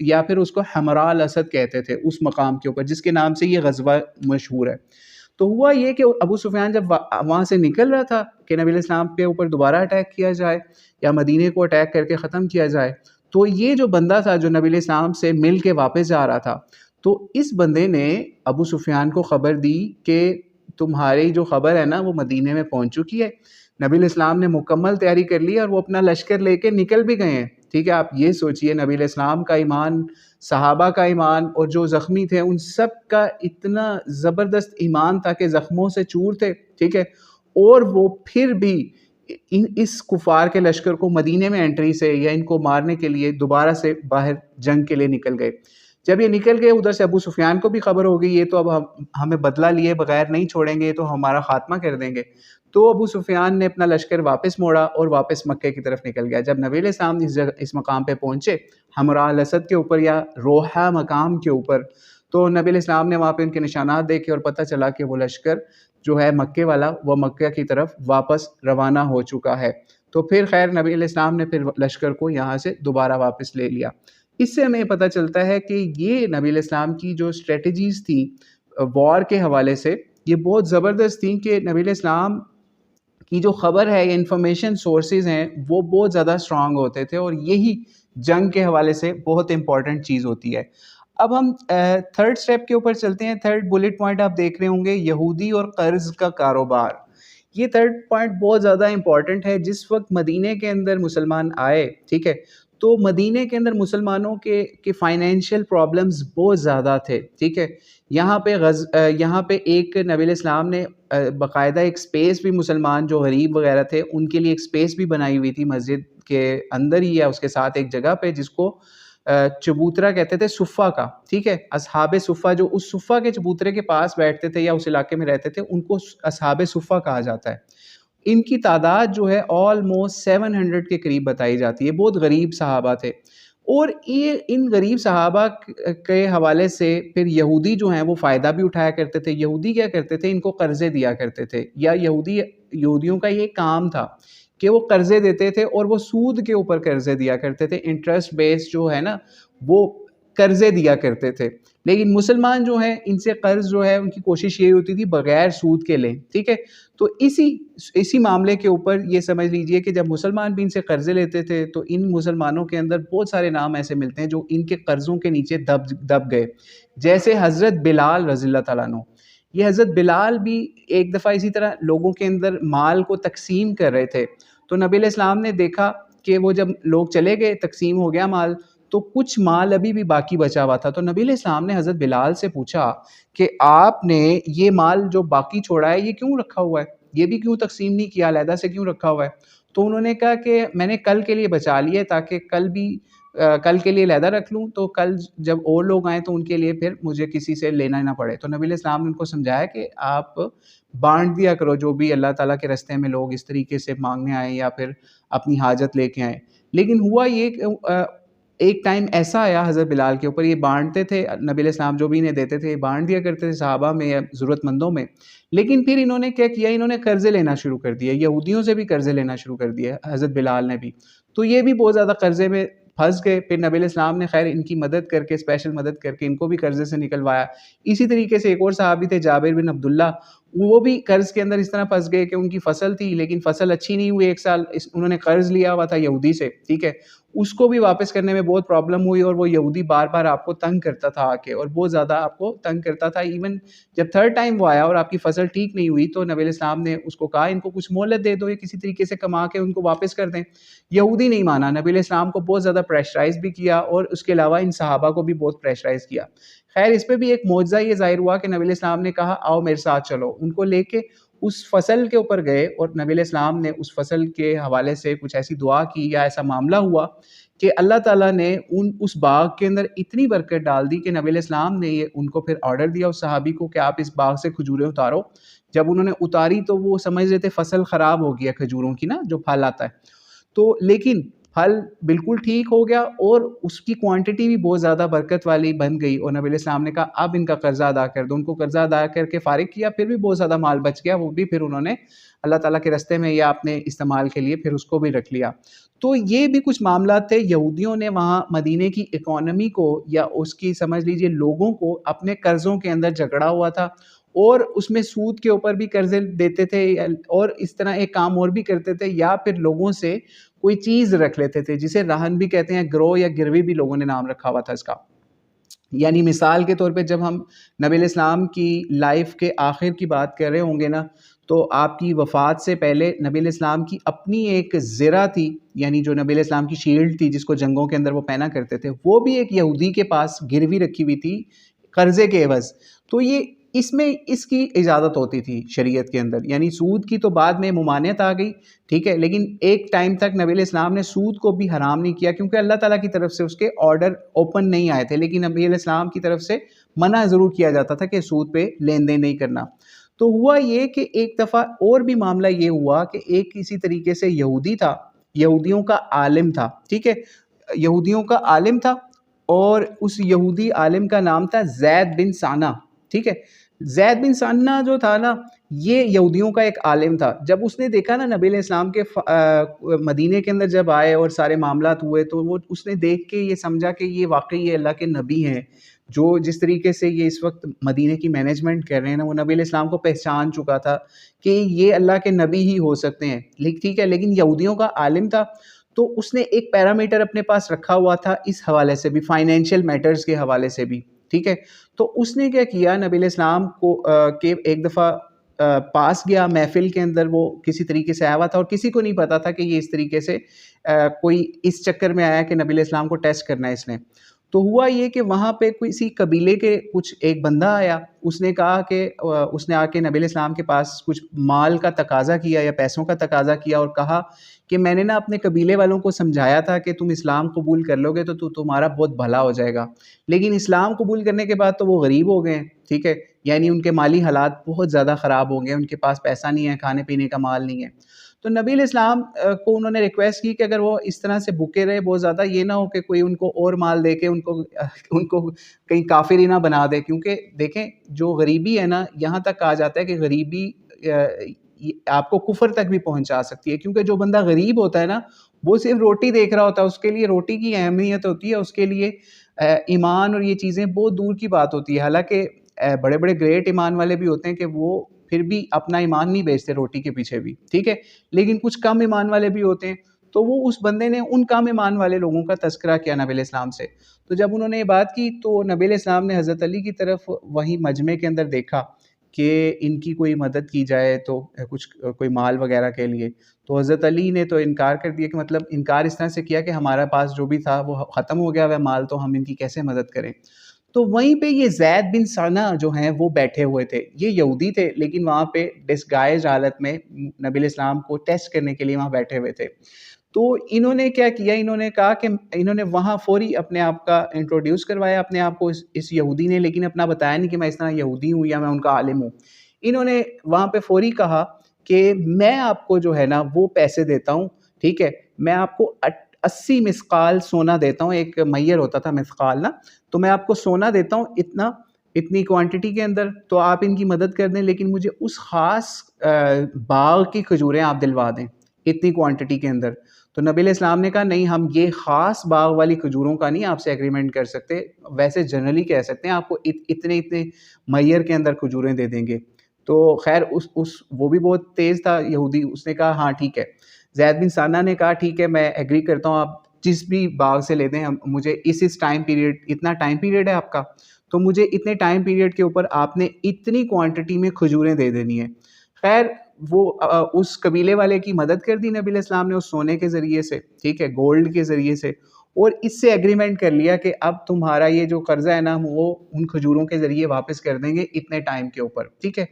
Speaker 1: یا پھر اس کو حمراء الاسد کہتے تھے اس مقام کے اوپر، جس کے نام سے یہ غزوہ مشہور ہے۔ تو ہوا یہ کہ ابو سفیان جب وہاں سے نکل رہا تھا کہ نبی علیہ السلام کے اوپر دوبارہ اٹیک کیا جائے یا مدینے کو اٹیک کر کے ختم کیا جائے، تو یہ جو بندہ تھا جو نبی علیہ السلام سے مل کے واپس جا رہا تھا، تو اس بندے نے ابو سفیان کو خبر دی کہ تمہاری جو خبر ہے نا وہ مدینے میں پہنچ چکی ہے، نبی علیہ السلام نے مکمل تیاری کر لی اور وہ اپنا لشکر لے کے نکل بھی گئے ہیں، ٹھیک ہے۔ آپ یہ سوچئے نبی علیہ السلام کا ایمان، صحابہ کا ایمان، اور جو زخمی تھے ان سب کا اتنا زبردست ایمان تھا کہ زخموں سے چور تھے، ٹھیک ہے، اور وہ پھر بھی اس کفار کے لشکر کو مدینے میں انٹری سے یا ان کو مارنے کے لیے دوبارہ سے باہر جنگ کے لیے نکل گئے۔ جب یہ نکل گئے، ادھر سے ابو سفیان کو بھی خبر ہو گئی، یہ تو اب ہمیں بدلہ لیے بغیر نہیں چھوڑیں گے، تو ہمارا خاتمہ کر دیں گے۔ تو ابو سفیان نے اپنا لشکر واپس موڑا اور واپس مکے کی طرف نکل گیا۔ جب نبی علیہ السلام اس مقام پہ پہنچے، حمراء الاسد کے اوپر یا روحا مقام کے اوپر، تو نبی علیہ السلام نے وہاں پہ ان کے نشانات دیکھے اور پتہ چلا کہ وہ لشکر جو ہے مکے والا وہ مکہ کی طرف واپس روانہ ہو چکا ہے۔ تو پھر خیر نبی علیہ السلام نے پھر لشکر کو یہاں سے دوبارہ واپس لے لیا۔ اس سے ہمیں پتہ چلتا ہے کہ یہ نبی علیہ السلام کی جو اسٹریٹجیز تھیں وار کے حوالے سے یہ بہت زبردست تھیں کہ نبی علیہ السلام کی جو خبر ہے یا انفارمیشن سورسز ہیں وہ بہت زیادہ اسٹرانگ ہوتے تھے، اور یہی جنگ کے حوالے سے بہت امپورٹنٹ چیز ہوتی ہے۔ اب ہم تھرڈ سٹیپ کے اوپر چلتے ہیں۔ تھرڈ بلٹ پوائنٹ آپ دیکھ رہے ہوں گے، یہودی اور قرض کا کاروبار۔ یہ تھرڈ پوائنٹ بہت زیادہ امپورٹنٹ ہے۔ جس وقت مدینے کے اندر مسلمان آئے، ٹھیک ہے، تو مدینے کے اندر مسلمانوں کے فائنینشیل پرابلمز بہت زیادہ تھے، ٹھیک ہے۔ یہاں پہ ایک نبی علیہ السلام نے باقاعدہ ایک سپیس بھی مسلمان جو غریب وغیرہ تھے ان کے لیے ایک سپیس بھی بنائی ہوئی تھی مسجد کے اندر ہی، یا اس کے ساتھ ایک جگہ پہ، جس کو چبوترا کہتے تھے، صفہ کا، ٹھیک ہے۔ اصحاب صفہ جو اس صفہ کے چبوترے کے پاس بیٹھتے تھے یا اس علاقے میں رہتے تھے ان کو اصحاب صفہ کہا جاتا ہے۔ ان کی تعداد جو ہے آلموسٹ 700 کے قریب بتائی جاتی ہے، بہت غریب صحابہ تھے۔ اور یہ ان غریب صحابہ کے حوالے سے پھر یہودی جو ہیں وہ فائدہ بھی اٹھایا کرتے تھے۔ یہودی کیا کرتے تھے، ان کو قرضے دیا کرتے تھے، یا یہودیوں کا یہ کام تھا کہ وہ قرضے دیتے تھے، اور وہ سود کے اوپر قرضے دیا کرتے تھے، انٹرسٹ بیس جو ہے نا وہ قرضے دیا کرتے تھے۔ لیکن مسلمان جو ہیں ان سے قرض جو ہے ان کی کوشش یہ ہوتی تھی بغیر سود کے لیں، ٹھیک ہے۔ تو اسی معاملے کے اوپر یہ سمجھ لیجئے کہ جب مسلمان بھی ان سے قرضے لیتے تھے تو ان مسلمانوں کے اندر بہت سارے نام ایسے ملتے ہیں جو ان کے قرضوں کے نیچے دب گئے، جیسے حضرت بلال رضی اللہ تعالیٰ عنہ۔ یہ حضرت بلال بھی ایک دفعہ اسی طرح لوگوں کے اندر مال کو تقسیم کر رہے تھے، تو نبی علیہ السلام نے دیکھا کہ وہ جب لوگ چلے گئے تقسیم ہو گیا مال، تو کچھ مال ابھی بھی باقی بچا ہوا تھا۔ تو نبی علیہ السلام نے حضرت بلال سے پوچھا کہ آپ نے یہ مال جو باقی چھوڑا ہے یہ کیوں رکھا ہوا ہے، یہ بھی کیوں تقسیم نہیں کیا، علیحدہ سے کیوں رکھا ہوا ہے؟ تو انہوں نے کہا کہ میں نے کل کے لیے بچا لیے تاکہ کل کے لیے علیحدہ رکھ لوں، تو کل جب اور لوگ آئیں تو ان کے لیے پھر مجھے کسی سے لینا نہ پڑے۔ تو نبی علیہ السلام نے ان کو سمجھایا کہ آپ بانٹ دیا کرو جو بھی اللہ تعالیٰ کے راستے میں لوگ اس طریقے سے مانگنے آئیں یا پھر اپنی حاجت لے کے آئیں۔ لیکن ہوا یہ کہ ایک ٹائم ایسا آیا حضرت بلال کے اوپر، یہ بانٹتے تھے، نبی علیہ السلام جو بھی انہیں دیتے تھے یہ بانٹ دیا کرتے تھے صحابہ میں یا ضرورت مندوں میں، لیکن پھر انہوں نے کیا کیا، انہوں نے قرضے لینا شروع کر دیا، یہودیوں سے بھی قرضے لینا شروع کر دیا حضرت بلال نے بھی۔ تو یہ بھی بہت زیادہ قرضے میں پھنس گئے۔ پھر نبی علیہ السلام نے خیر ان کی مدد کر کے، اسپیشل مدد کر کے ان کو بھی قرضے سے نکلوایا۔ اسی طریقے سے ایک اور صحابی تھے جابر بن عبداللہ، وہ بھی قرض کے اندر اس طرح پھنس گئے کہ ان کی فصل تھی لیکن فصل اچھی نہیں ہوئی، ایک سال انہوں نے قرض لیا ہوا تھا یہودی سے، ٹھیک ہے، اس کو بھی واپس کرنے میں بہت پرابلم ہوئی، اور وہ یہودی بار بار آپ کو تنگ کرتا تھا آ کے، اور بہت زیادہ آپ کو تنگ کرتا تھا۔ ایون جب تھرڈ ٹائم وہ آیا اور آپ کی فصل ٹھیک نہیں ہوئی تو نبی علیہ السلام نے اس کو کہا ان کو کچھ مہلت دے دو، یا کسی طریقے سے کما کے ان کو واپس کر دیں۔ یہودی نہیں مانا، نبی علیہ السلام کو بہت زیادہ پریشرائز بھی کیا، اور اس کے علاوہ ان صحابہ کو بھی بہت پریشرائز کیا۔ خیر اس پہ بھی ایک معجزہ یہ ظاہر ہوا کہ نبی علیہ السلام نے کہا آؤ میرے ساتھ چلو، ان کو لے کے اس فصل کے اوپر گئے، اور نبی علیہ السلام نے اس فصل کے حوالے سے کچھ ایسی دعا کی یا ایسا معاملہ ہوا کہ اللہ تعالیٰ نے اس باغ کے اندر اتنی برکت ڈال دی کہ نبی علیہ السلام نے ان کو پھر آرڈر دیا اس صحابی کو کہ آپ اس باغ سے کھجوریں اتارو۔ جب انہوں نے اتاری تو وہ سمجھ رہے تھے فصل خراب ہو گیا کھجوروں کی نا، جو پھل آتا ہے، تو لیکن پھل بالکل ٹھیک ہو گیا، اور اس کی کوانٹٹی بھی بہت زیادہ برکت والی بن گئی، اور نبی علیہ السلام نے کہا اب ان کا قرضہ ادا کر دو۔ ان کو قرضہ ادا کر کے فارغ کیا، پھر بھی بہت زیادہ مال بچ گیا، وہ بھی پھر انہوں نے اللہ تعالیٰ کے راستے میں یا اپنے استعمال کے لیے پھر اس کو بھی رکھ لیا۔ تو یہ بھی کچھ معاملات تھے۔ یہودیوں نے وہاں مدینے کی اکانومی کو یا اس کی سمجھ لیجئے لوگوں کو اپنے قرضوں کے اندر جھگڑا ہوا تھا، اور اس میں سود کے اوپر بھی قرضے دیتے تھے، اور اس طرح ایک کام اور بھی کرتے تھے، یا پھر لوگوں سے کوئی چیز رکھ لیتے تھے جسے رہن بھی کہتے ہیں، گروہ یا گروی بھی لوگوں نے نام رکھا ہوا تھا اس کا۔ یعنی مثال کے طور پہ جب ہم نبی علیہ السلام کی لائف کے آخر کی بات کر رہے ہوں گے نا، تو آپ کی وفات سے پہلے نبی علیہ السلام کی اپنی ایک زرہ تھی، یعنی جو نبی علیہ السلام کی شیلڈ تھی جس کو جنگوں کے اندر وہ پہنا کرتے تھے، وہ بھی ایک یہودی کے پاس گروی رکھی ہوئی تھی قرضے کے عوض۔ تو یہ اس میں اس کی اجازت ہوتی تھی شریعت کے اندر، یعنی سود کی تو بعد میں ممانعت آ گئی، ٹھیک ہے، لیکن ایک ٹائم تک نبی علیہ السلام نے سود کو بھی حرام نہیں کیا، کیونکہ اللہ تعالیٰ کی طرف سے اس کے آرڈر اوپن نہیں آئے تھے، لیکن نبی علیہ السلام کی طرف سے منع ضرور کیا جاتا تھا کہ سود پہ لین دین نہیں کرنا۔ تو ہوا یہ کہ ایک دفعہ اور بھی معاملہ یہ ہوا کہ ایک اسی طریقے سے یہودی تھا، یہودیوں کا عالم تھا، ٹھیک ہے، یہودیوں کا عالم تھا، اور اس یہودی عالم کا نام تھا زید بن ثانہ. ٹھیک ہے، زید بن ثانہ جو تھا نا یہ یہودیوں کا ایک عالم تھا. جب اس نے دیکھا نا نبی علیہ السلام کے مدینے کے اندر جب آئے اور سارے معاملات ہوئے تو وہ اس نے دیکھ کے یہ سمجھا کہ یہ واقعی یہ اللہ کے نبی ہیں. جو جس طریقے سے یہ اس وقت مدینے کی مینجمنٹ کر رہے ہیں نا، وہ نبی علیہ السلام کو پہچان چکا تھا کہ یہ اللہ کے نبی ہی ہو سکتے ہیں. ٹھیک ہے، لیکن یہودیوں کا عالم تھا تو اس نے ایک پیرامیٹر اپنے پاس رکھا ہوا تھا اس حوالے سے بھی، فائنینشیل میٹرز کے حوالے سے بھی. ٹھیک ہے، تو اس نے کیا کیا، نبی علیہ السلام کو کہ ایک دفعہ پاس گیا محفل کے اندر، وہ کسی طریقے سے آیا ہوا تھا اور کسی کو نہیں پتا تھا کہ یہ اس طریقے سے کوئی اس چکر میں آیا کہ نبی علیہ السلام کو ٹیسٹ کرنا ہے اس نے. تو ہوا یہ کہ وہاں پہ کسی قبیلے کے کچھ ایک بندہ آیا، اس نے کہا کہ اس نے آ کے نبی علیہ السلام کے پاس کچھ مال کا تقاضا کیا یا پیسوں کا تقاضا کیا اور کہا کہ میں نے نا اپنے قبیلے والوں کو سمجھایا تھا کہ تم اسلام قبول کر لو گے تو تمہارا بہت بھلا ہو جائے گا، لیکن اسلام قبول کرنے کے بعد تو وہ غریب ہو گئے. ٹھیک ہے، یعنی ان کے مالی حالات بہت زیادہ خراب ہو گئے، ان کے پاس پیسہ نہیں ہے، کھانے پینے کا مال نہیں ہے. تو نبی علیہ السلام کو انہوں نے ریکویسٹ کی کہ اگر وہ اس طرح سے بھوکے رہے بہت زیادہ، یہ نہ ہو کہ کوئی ان کو اور مال دے کے ان کو کہیں کافر ہی نہ بنا دے. کیونکہ دیکھیں جو غریبی ہے نا، یہاں تک کہا جاتا ہے کہ غریبی آپ کو کفر تک بھی پہنچا سکتی ہے. کیونکہ جو بندہ غریب ہوتا ہے نا، وہ صرف روٹی دیکھ رہا ہوتا ہے، اس کے لیے روٹی کی اہمیت ہوتی ہے، اس کے لیے ایمان اور یہ چیزیں بہت دور کی بات ہوتی ہے. حالانکہ بڑے بڑے گریٹ ایمان والے بھی ہوتے ہیں کہ وہ پھر بھی اپنا ایمان نہیں بیچتے روٹی کے پیچھے بھی. ٹھیک ہے، لیکن کچھ کم ایمان والے بھی ہوتے ہیں. تو وہ اس بندے نے ان کم ایمان والے لوگوں کا تذکرہ کیا نبی علیہ السلام سے. تو جب انہوں نے یہ بات کی تو نبی علیہ السلام نے حضرت علی کی طرف وہیں مجمع کے اندر دیکھا کہ ان کی کوئی مدد کی جائے تو کچھ کوئی مال وغیرہ کے لیے. تو حضرت علی نے تو انکار کر دیا، کہ مطلب انکار اس طرح سے کیا کہ ہمارا پاس جو بھی تھا وہ ختم ہو گیا ہے مال، تو ہم ان کی کیسے مدد کریں. تو وہیں پہ یہ زید بن ثانہ جو ہیں وہ بیٹھے ہوئے تھے. یہ یہودی تھے لیکن وہاں پہ ڈسگائز حالت میں نبی علیہ السلام کو ٹیسٹ کرنے کے لیے وہاں بیٹھے ہوئے تھے. تو انہوں نے کیا کیا، انہوں نے کہا کہ انہوں نے وہاں فوری اپنے آپ کا انٹروڈیوس کروایا اپنے آپ کو اس یہودی نے، لیکن اپنا بتایا نہیں کہ میں اس طرح یہودی ہوں یا میں ان کا عالم ہوں. انہوں نے وہاں پہ فوری کہا کہ میں آپ کو جو ہے نا وہ پیسے دیتا ہوں. ٹھیک ہے، میں آپ کو 80 مثقال سونا دیتا ہوں. ایک میئر ہوتا تھا مثقال نا، تو میں آپ کو سونا دیتا ہوں اتنی کوانٹٹی کے اندر، تو آپ ان کی مدد کر دیں، لیکن مجھے اس خاص باغ کی کھجوریں آپ دلوا دیں اتنی کوانٹٹی کے اندر. تو نبی علیہ السلام نے کہا نہیں، ہم یہ خاص باغ والی کھجوروں کا نہیں آپ سے ایگریمنٹ کر سکتے، ویسے جنرلی کہہ سکتے ہیں آپ کو اتنے میئر کے اندر کھجوریں دے دیں گے. تو خیر وہ بھی بہت تیز تھا یہودی، اس نے کہا ہاں ٹھیک ہے. زید بن ثانہ نے کہا ٹھیک ہے میں ایگری کرتا ہوں، آپ جس بھی باغ سے لے دیں، مجھے اس ٹائم پیریڈ، اتنا ٹائم پیریڈ ہے آپ کا، تو مجھے اتنے ٹائم پیریڈ کے اوپر آپ نے اتنی کوانٹٹی میں کھجوریں دے دینی ہیں. خیر وہ اس قبیلے والے کی مدد کر دی نبی علیہ السلام نے اس سونے کے ذریعے سے. ٹھیک ہے، گولڈ کے ذریعے سے، اور اس سے ایگریمنٹ کر لیا کہ اب تمہارا یہ جو قرضہ ہے نا وہ ان کھجوروں کے ذریعے واپس کر دیں گے اتنے ٹائم کے اوپر. ٹھیک ہے،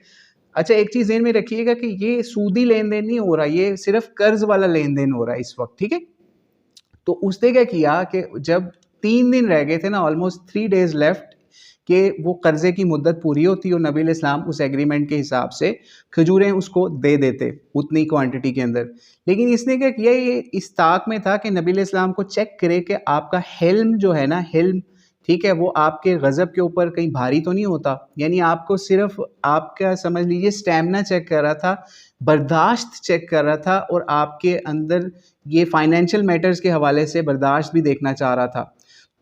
Speaker 1: اچھا ایک چیز ذہن میں رکھیے گا کہ یہ سودی لین دین نہیں ہو رہا، یہ صرف قرض والا لین دین ہو رہا ہے اس وقت. ٹھیک ہے، تو اس نے کیا کیا کہ جب 3 دن رہ گئے تھے نا، آلموسٹ 3 days لیفٹ کہ وہ قرضے کی مدت پوری ہوتی اور نبی علیہ السلام اس ایگریمنٹ کے حساب سے کھجوریں اس کو دے دیتے اتنی کوانٹٹی کے اندر. لیکن اس نے کیا کیا، یہ اس طاق میں تھا کہ نبی علیہ السلام کو چیک کرے کہ آپ کا حلم جو ہے نا، حلم، ٹھیک ہے، وہ آپ کے غضب کے اوپر کہیں بھاری تو نہیں ہوتا. یعنی آپ کو صرف آپ کا سمجھ لیجیے اسٹیمنا چیک کر رہا تھا، برداشت چیک کر رہا تھا، اور آپ کے اندر یہ فائنینشیل میٹرز کے حوالے سے برداشت بھی دیکھنا چاہ رہا تھا.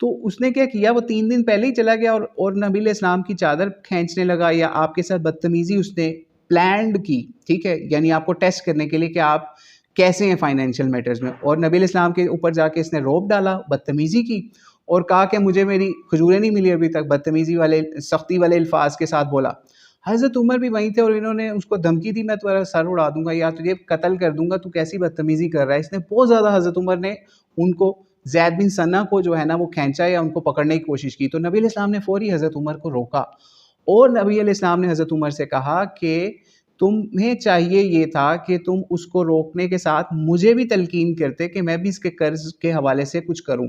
Speaker 1: تو اس نے کیا کیا، وہ 3 دن پہلے ہی چلا گیا اور نبی علیہ السلام کی چادر کھینچنے لگا، یا آپ کے ساتھ بدتمیزی اس نے پلانڈ کی. ٹھیک ہے، یعنی آپ کو ٹیسٹ کرنے کے لیے کہ آپ کیسے ہیں فائنینشیل میٹرز میں. اور نبی علیہ السلام کے اوپر جا کے اس نے روب ڈالا، بدتمیزی کی، اور کہا کہ مجھے میری کھجوریں نہیں ملی ابھی تک. بدتمیزی والے، سختی والے الفاظ کے ساتھ بولا. حضرت عمر بھی وہیں تھے اور انہوں نے اس کو دھمکی دی، میں تمہارا سر اڑا دوں گا یا تجھے قتل کر دوں گا، تو کیسی بدتمیزی کر رہا ہے. اس نے بہت زیادہ، حضرت عمر نے ان کو، زید بن ثانہ کو جو ہے نا وہ کھینچا یا ان کو پکڑنے کی کوشش کی. تو نبی علیہ السلام نے فوری حضرت عمر کو روکا، اور نبی علیہ السلام نے حضرت عمر سے کہا کہ تمہیں چاہیے یہ تھا کہ تم اس کو روکنے کے ساتھ مجھے بھی تلقین کرتے کہ میں بھی اس کے قرض کے حوالے سے کچھ کروں،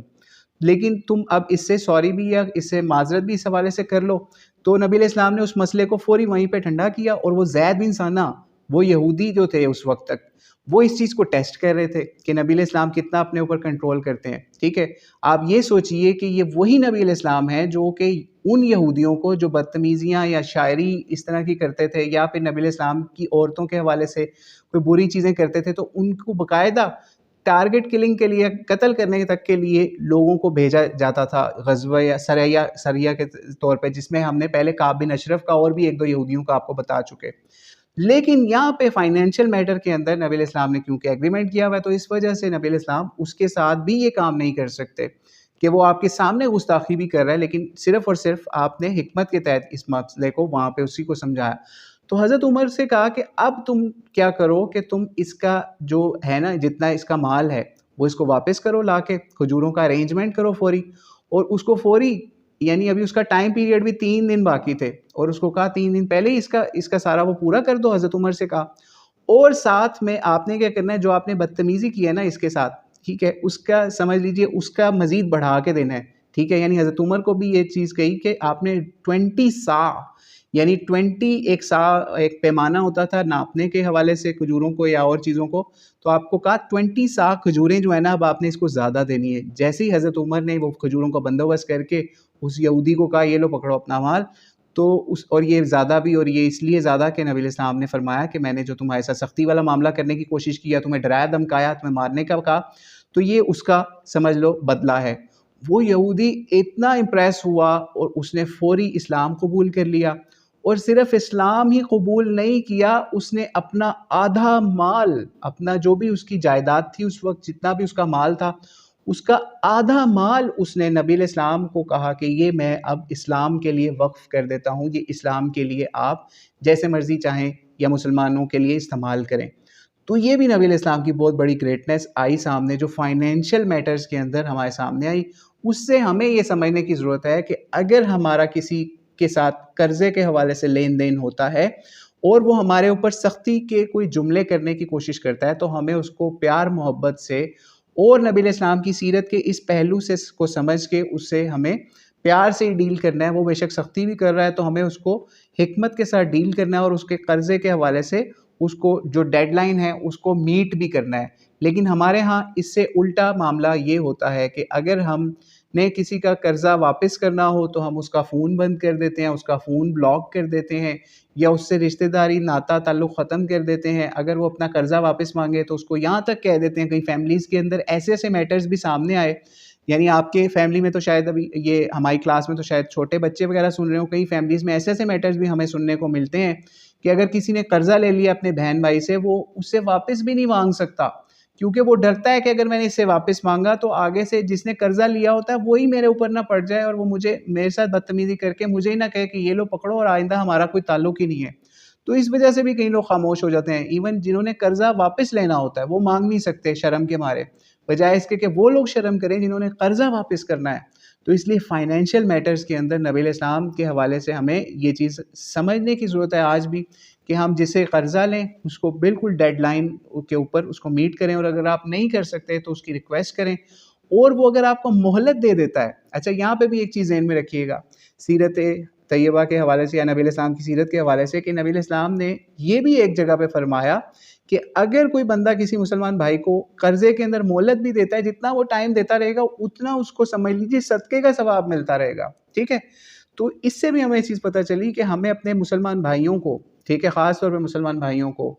Speaker 1: لیکن تم اب اس سے سوری بھی یا اس سے معذرت بھی اس حوالے سے کر لو. تو نبی علیہ السلام نے اس مسئلے کو فوری وہیں پہ ٹھنڈا کیا، اور وہ زید بن ثانہ وہ یہودی جو تھے اس وقت تک وہ اس چیز کو ٹیسٹ کر رہے تھے کہ نبی علیہ السلام کتنا اپنے اوپر کنٹرول کرتے ہیں. ٹھیک ہے, آپ یہ سوچئے کہ یہ وہی نبی علیہ السلام ہے جو کہ ان یہودیوں کو جو بدتمیزیاں یا شاعری اس طرح کی کرتے تھے یا پھر نبی علیہ السلام کی عورتوں کے حوالے سے کوئی بری چیزیں کرتے تھے تو ان کو باقاعدہ ٹارگٹ کلنگ کے لیے, قتل کرنے تک کے لیے لوگوں کو بھیجا جاتا تھا غزوہ یا سریہ کے طور پہ, جس میں ہم نے پہلے کعب بن اشرف کا اور بھی ایک دو یہودیوں کا آپ کو بتا چکے. لیکن یہاں پہ فائنینشیل میٹر کے اندر نبی علیہ السلام نے کیونکہ ایگریمنٹ کیا ہوا ہے تو اس وجہ سے نبی علیہ السلام اس کے ساتھ بھی یہ کام نہیں کر سکتے کہ وہ آپ کے سامنے گستاخی بھی کر رہا ہے, لیکن صرف اور صرف آپ نے حکمت کے تحت اس مسئلے کو وہاں پہ اسی کو سمجھایا. تو حضرت عمر سے کہا کہ اب تم کیا کرو کہ تم اس کا جو ہے نا جتنا اس کا مال ہے وہ اس کو واپس کرو, لا کے کھجوروں کا ارینجمنٹ کرو فوری, اور اس کو فوری یعنی ابھی اس کا ٹائم پیریڈ بھی 3 دن باقی تھے اور اس کو کہا 3 دن پہلے ہی اس کا سارا وہ پورا کر دو. حضرت عمر سے کہا, اور ساتھ میں آپ نے کیا کرنا ہے, جو آپ نے بدتمیزی کی ہے نا اس کے ساتھ, ٹھیک ہے, اس کا سمجھ لیجئے اس کا مزید بڑھا کے دینا ہے. ٹھیک ہے, یعنی حضرت عمر کو بھی یہ چیز کہی کہ آپ نے 20 سا یعنی 20 ایک سا ایک پیمانہ ہوتا تھا ناپنے کے حوالے سے کھجوروں کو یا اور چیزوں کو, تو آپ کو کہا 20 سا کھجوریں جو ہے نا اب آپ نے اس کو زیادہ دینی ہے. جیسے ہی حضرت عمر نے وہ کھجوروں کا بندوبست کر کے اس یہودی کو کہا یہ لو پکڑو اپنا مال, تو اور یہ زیادہ بھی, اور یہ اس لیے زیادہ کہ نبی علیہ السلام نے فرمایا کہ میں نے جو تمہارے ساتھ سختی والا معاملہ کرنے کی کوشش کیا, تمہیں ڈرایا دھمکایا, تمہیں مارنے کا کہا, تو یہ اس کا سمجھ لو بدلہ ہے. وہ یہودی اتنا امپریس ہوا اور اس نے فوری اسلام قبول کر لیا, اور صرف اسلام ہی قبول نہیں کیا, اس نے اپنا آدھا مال, اپنا جو بھی اس کی جائیداد تھی اس وقت, جتنا بھی اس کا مال تھا, اس کا آدھا مال اس نے نبی علیہ السلام کو کہا کہ یہ میں اب اسلام کے لیے وقف کر دیتا ہوں, یہ اسلام کے لیے آپ جیسے مرضی چاہیں یا مسلمانوں کے لیے استعمال کریں. تو یہ بھی نبی علیہ السلام کی بہت بڑی گریٹنس آئی سامنے, جو فائنینشیل میٹرز کے اندر ہمارے سامنے آئی. اس سے ہمیں یہ سمجھنے کی ضرورت ہے کہ اگر ہمارا کسی کے ساتھ قرضے کے حوالے سے لین دین ہوتا ہے اور وہ ہمارے اوپر سختی کے کوئی جملے کرنے کی کوشش کرتا ہے, تو ہمیں اس کو پیار محبت سے اور نبی علیہ السلام کی سیرت کے اس پہلو سے کو سمجھ کے اس سے ہمیں پیار سے ہی ڈیل کرنا ہے. وہ بے شک سختی بھی کر رہا ہے تو ہمیں اس کو حکمت کے ساتھ ڈیل کرنا ہے, اور اس کے قرضے کے حوالے سے اس کو جو ڈیڈ لائن ہے اس کو میٹ بھی کرنا ہے. لیکن ہمارے ہاں اس سے الٹا معاملہ یہ ہوتا ہے کہ اگر ہم نے کسی کا قرضہ واپس کرنا ہو تو ہم اس کا فون بند کر دیتے ہیں, اس کا فون بلاک کر دیتے ہیں, یا اس سے رشتہ داری ناتا تعلق ختم کر دیتے ہیں. اگر وہ اپنا قرضہ واپس مانگے تو اس کو یہاں تک کہہ دیتے ہیں. کئی فیملیز کے اندر ایسے ایسے میٹرز بھی سامنے آئے, یعنی آپ کے فیملی میں تو شاید ابھی یہ ہماری کلاس میں تو شاید چھوٹے بچے وغیرہ سن رہے ہوں, کئی فیملیز میں ایسے ایسے میٹرز بھی ہمیں سننے کو ملتے ہیں کہ اگر کسی نے قرضہ لے لیا اپنے بہن بھائی سے, وہ اس سے واپس بھی نہیں مانگ سکتا, کیونکہ وہ ڈرتا ہے کہ اگر میں نے اس سے واپس مانگا تو آگے سے جس نے قرضہ لیا ہوتا ہے وہی میرے اوپر نہ پڑ جائے اور وہ میرے ساتھ بدتمیزی کر کے مجھے ہی نہ کہے کہ یہ لو پکڑو اور آئندہ ہمارا کوئی تعلق ہی نہیں ہے. تو اس وجہ سے بھی کئی لوگ خاموش ہو جاتے ہیں. ایون جنہوں نے قرضہ واپس لینا ہوتا ہے وہ مانگ نہیں سکتے شرم کے مارے, بجائے اس کے کہ وہ لوگ شرم کریں جنہوں نے قرضہ واپس کرنا ہے. تو اس لیے فائنینشیل میٹرز کے اندر نبی علیہ السلام کے حوالے سے ہمیں یہ چیز سمجھنے کی ضرورت ہے آج بھی کہ ہم جسے قرضہ لیں اس کو بالکل ڈیڈ لائن کے اوپر اس کو میٹ کریں, اور اگر آپ نہیں کر سکتے تو اس کی ریکویسٹ کریں, اور وہ اگر آپ کو مہلت دے دیتا ہے. اچھا, یہاں پہ بھی ایک چیز ذہن میں رکھیے گا سیرت طیبہ کے حوالے سے یا نبی علیہ السلام کی سیرت کے حوالے سے, کہ نبی علیہ السلام نے یہ بھی ایک جگہ پہ فرمایا کہ اگر کوئی بندہ کسی مسلمان بھائی کو قرضے کے اندر مہلت بھی دیتا ہے, جتنا وہ ٹائم دیتا رہے گا اتنا اس کو سمجھ لیجیے صدقے کا ثواب ملتا رہے گا. ٹھیک ہے, تو اس سے بھی ہمیں یہ چیز پتہ چلی کہ ہمیں اپنے مسلمان بھائیوں کو, ٹھیک ہے, خاص طور پہ مسلمان بھائیوں کو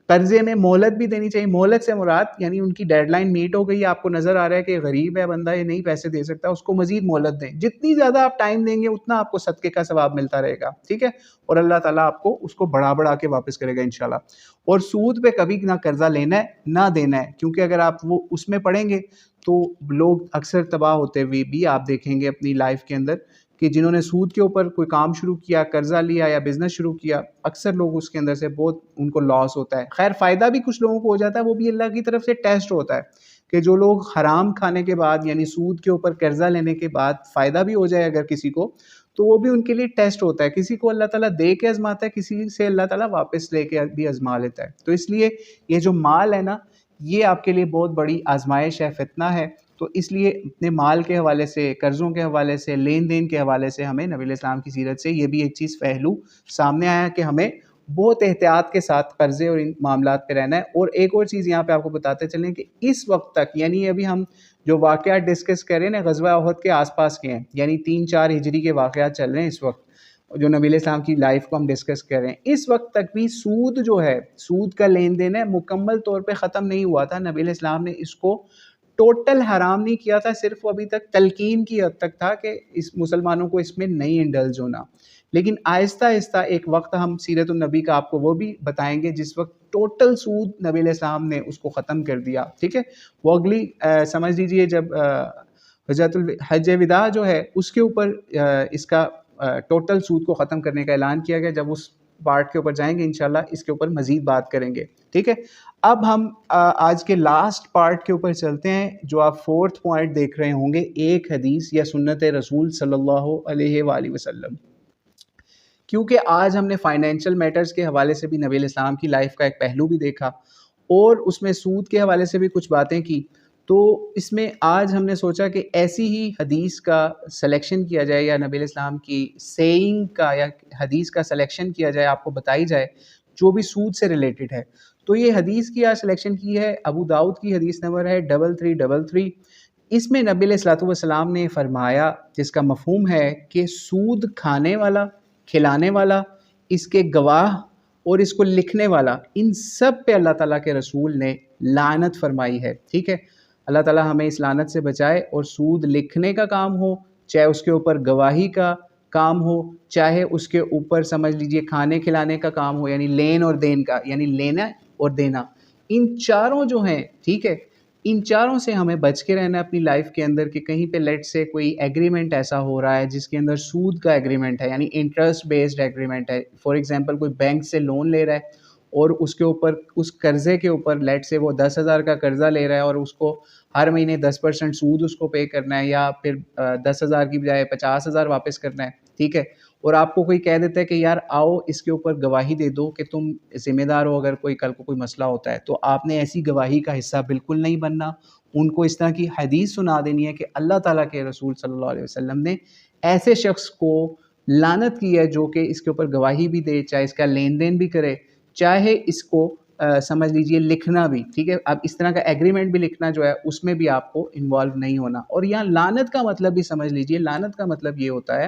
Speaker 1: قرضے میں مہلت بھی دینی چاہیے. مہلت سے مراد یعنی ان کی ڈیڈ لائن میٹ ہو گئی, آپ کو نظر آ رہا ہے کہ غریب ہے بندہ, یہ نہیں پیسے دے سکتا, اس کو مزید مہلت دیں. جتنی زیادہ آپ ٹائم دیں گے اتنا آپ کو صدقے کا ثواب ملتا رہے گا. ٹھیک ہے, اور اللہ تعالیٰ آپ کو اس کو بڑھا بڑھا کے واپس کرے گا انشاءاللہ. اور سود پہ کبھی نہ قرضہ لینا ہے نہ دینا ہے, کیونکہ اگر آپ وہ اس میں پڑیں گے تو لوگ اکثر تباہ ہوتے ہوئے بھی آپ دیکھیں گے اپنی لائف کے اندر کہ جنہوں نے سود کے اوپر کوئی کام شروع کیا, قرضہ لیا یا بزنس شروع کیا, اکثر لوگ اس کے اندر سے بہت ان کو لاس ہوتا ہے. خیر فائدہ بھی کچھ لوگوں کو ہو جاتا ہے, وہ بھی اللہ کی طرف سے ٹیسٹ ہوتا ہے کہ جو لوگ حرام کھانے کے بعد یعنی سود کے اوپر قرضہ لینے کے بعد فائدہ بھی ہو جائے اگر کسی کو, تو وہ بھی ان کے لیے ٹیسٹ ہوتا ہے. کسی کو اللہ تعالیٰ دے کے آزماتا ہے, کسی سے اللہ تعالیٰ واپس لے کے بھی آزما لیتا ہے. تو اس لیے یہ جو مال ہے نا, یہ آپ کے لیے بہت بڑی آزمائش ہے, فتنہ ہے. تو اس لیے اپنے مال کے حوالے سے, قرضوں کے حوالے سے, لین دین کے حوالے سے ہمیں نبی علیہ السلام کی سیرت سے یہ بھی ایک چیز پہلو سامنے آیا کہ ہمیں بہت احتیاط کے ساتھ قرضے اور ان معاملات پہ رہنا ہے۔ اور ایک اور چیز یہاں پہ آپ کو بتاتے چلیں کہ اس وقت تک، یعنی ابھی ہم جو واقعات ڈسکس کر رہے ہیں نا غزوہ احد کے آس پاس کے ہیں، یعنی 3-4 ہجری کے واقعات چل رہے ہیں اس وقت، جو نبی علیہ السلام کی لائف کو ہم ڈسکس کر رہے ہیں، اس وقت تک بھی سود جو ہے، سود کا لین دین ہے، مکمل طور پہ ختم نہیں ہوا تھا۔ نبی علیہ السلام نے اس کو ٹوٹل حرام نہیں کیا تھا، صرف ابھی تک تلقین کی حد تک تھا کہ اس مسلمانوں کو اس میں نہیں انڈلج ہونا۔ لیکن آہستہ آہستہ ایک وقت ہم سیرت النبی کا آپ کو وہ بھی بتائیں گے جس وقت ٹوٹل سود نبی علیہ السلام نے اس کو ختم کر دیا، ٹھیک ہے۔ وہ اگلی سمجھ لیجئے جب حجۃ الحج وداع جو ہے اس کے اوپر اس کا ٹوٹل سود کو ختم کرنے کا اعلان کیا گیا، جب اس پارٹ کے اوپر جائیں گے انشاءاللہ اس کے اوپر مزید بات کریں گے، ٹھیک ہے۔ اب ہم آج کے لاسٹ پارٹ کے اوپر چلتے ہیں، جو آپ 4تھ پوائنٹ دیکھ رہے ہوں گے، ایک حدیث یا سنت رسول صلی اللہ علیہ وآلہ وسلم۔ کیونکہ آج ہم نے فائنینشیل میٹرز کے حوالے سے بھی نبی علیہ السلام کی لائف کا ایک پہلو بھی دیکھا اور اس میں سود کے حوالے سے بھی کچھ باتیں کی، تو اس میں آج ہم نے سوچا کہ ایسی ہی حدیث کا سلیکشن کیا جائے، یا نبی علیہ السلام کی سیئنگ کا یا حدیث کا سلیکشن کیا جائے، آپ کو بتائی جائے جو بھی سود سے ریلیٹڈ ہے۔ تو یہ حدیث کی آج سلیکشن کی ہے، ابو داؤد کی حدیث نمبر ہے 3333۔ اس میں نبی علیہ السلام نے فرمایا، جس کا مفہوم ہے کہ سود کھانے والا، کھلانے والا، اس کے گواہ اور اس کو لکھنے والا، ان سب پہ اللہ تعالیٰ کے رسول نے لعنت فرمائی ہے، ٹھیک ہے۔ اللہ تعالیٰ ہمیں اس لعنت سے بچائے، اور سود لکھنے کا کام ہو، چاہے اس کے اوپر گواہی کا کام ہو، چاہے اس کے اوپر سمجھ لیجئے کھانے کھلانے کا کام ہو، یعنی لین اور دین کا، یعنی لینا اور دینا، ان چاروں جو ہیں، ٹھیک ہے، ان چاروں سے ہمیں بچ کے رہنا ہے اپنی لائف کے اندر، کہ کہیں پہ لیٹ سے کوئی ایگریمنٹ ایسا ہو رہا ہے جس کے اندر سود کا ایگریمنٹ ہے، یعنی انٹرسٹ بیسڈ ایگریمنٹ ہے۔ فار ایگزامپل کوئی بینک سے لون لے رہا ہے اور اس کے اوپر، اس قرضے کے اوپر لیٹ سے وہ 10,000 کا قرضہ لے رہا ہے اور اس کو ہر مہینے 10% سود اس کو پے کرنا ہے، یا پھر 10,000 کی بجائے 50,000 واپس کرنا ہے، ٹھیک ہے۔ اور آپ کو کوئی کہہ دیتا ہے کہ یار آؤ اس کے اوپر گواہی دے دو کہ تم ذمہ دار ہو اگر کوئی کل کو کوئی مسئلہ ہوتا ہے، تو آپ نے ایسی گواہی کا حصہ بالکل نہیں بننا۔ ان کو اس طرح کی حدیث سنا دینی ہے کہ اللہ تعالیٰ کے رسول صلی اللہ علیہ وسلم نے ایسے شخص کو لعنت کی ہے جو کہ اس کے اوپر گواہی بھی دے، چاہے اس کا لین دین بھی کرے، چاہے اس کو سمجھ لیجئے لکھنا بھی، ٹھیک ہے۔ اب اس طرح کا ایگریمنٹ بھی لکھنا جو ہے اس میں بھی آپ کو انوالو نہیں ہونا۔ اور یہاں لعنت کا مطلب بھی سمجھ لیجئے، لعنت کا مطلب یہ ہوتا ہے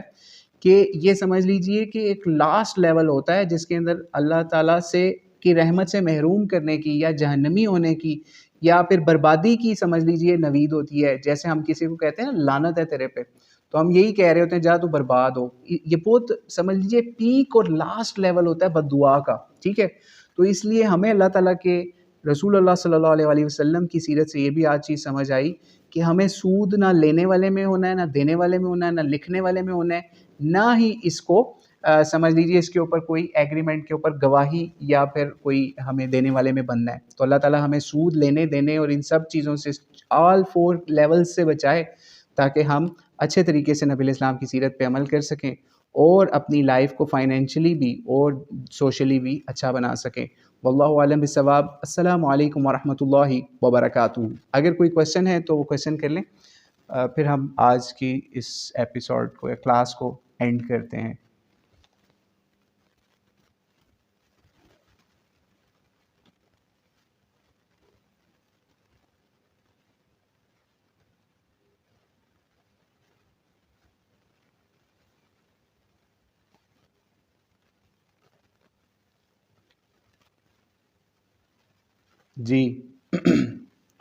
Speaker 1: کہ یہ سمجھ لیجئے کہ ایک لاسٹ لیول ہوتا ہے جس کے اندر اللہ تعالیٰ سے کی رحمت سے محروم کرنے کی، یا جہنمی ہونے کی، یا پھر بربادی کی سمجھ لیجئے نوید ہوتی ہے۔ جیسے ہم کسی کو کہتے ہیں نا لعنت ہے تیرے پہ، تو ہم یہی کہہ رہے ہوتے ہیں جا تو برباد ہو۔ یہ بہت سمجھ لیجئے پیک اور لاسٹ لیول ہوتا ہے بد دعا کا، ٹھیک ہے۔ تو اس لیے ہمیں اللہ تعالیٰ کے رسول اللہ صلی اللہ علیہ وآلہ وسلم کی سیرت سے یہ بھی آج چیز سمجھ آئی کہ ہمیں سود نہ لینے والے میں ہونا ہے، نہ دینے والے میں ہونا ہے، نہ لکھنے والے میں ہونا ہے، نہ ہی اس کو سمجھ لیجئے اس کے اوپر کوئی ایگریمنٹ کے اوپر گواہی یا پھر کوئی ہمیں دینے والے میں بننا ہے۔ تو اللہ تعالیٰ ہمیں سود لینے دینے اور ان سب چیزوں سے آل 4 لیولز سے بچائے، تاکہ ہم اچھے طریقے سے نبی علیہ السلام کی سیرت پہ عمل کر سکیں اور اپنی لائف کو فائنینشلی بھی اور سوشلی بھی اچھا بنا سکیں۔ واللہ اعلم بالصواب۔ السلام علیکم ورحمۃ اللہ وبرکاتہ۔ اگر کوئی کویسچن ہے تو وہ کویسچن کر لیں، پھر ہم آج کی اس ایپیسوڈ کو یا کلاس کو اینڈ کرتے ہیں۔ جی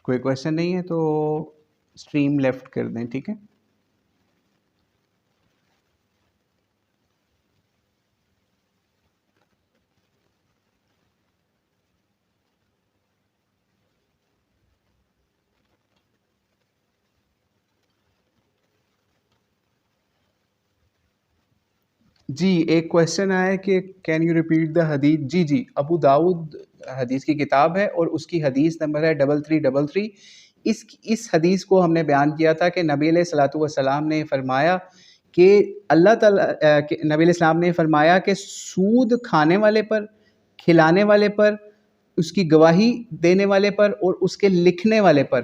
Speaker 1: کوئی کویسچن نہیں ہے تو اسٹریم لیفٹ کر دیں، ٹھیک ہے۔ جی ایک کویسچن آیا ہے کہ کین یو ریپیٹ دا حدیث۔ جی ابو داؤد حدیث کی کتاب ہے اور اس کی حدیث نمبر ہے 3333۔ اس حدیث کو ہم نے بیان کیا تھا کہ نبی علیہ الصلوۃ والسلام نے فرمایا کہ اللہ تعالیٰ نبی علیہ السلام نے فرمایا کہ سود کھانے والے پر، کھلانے والے پر، اس کی گواہی دینے والے پر اور اس کے لکھنے والے پر،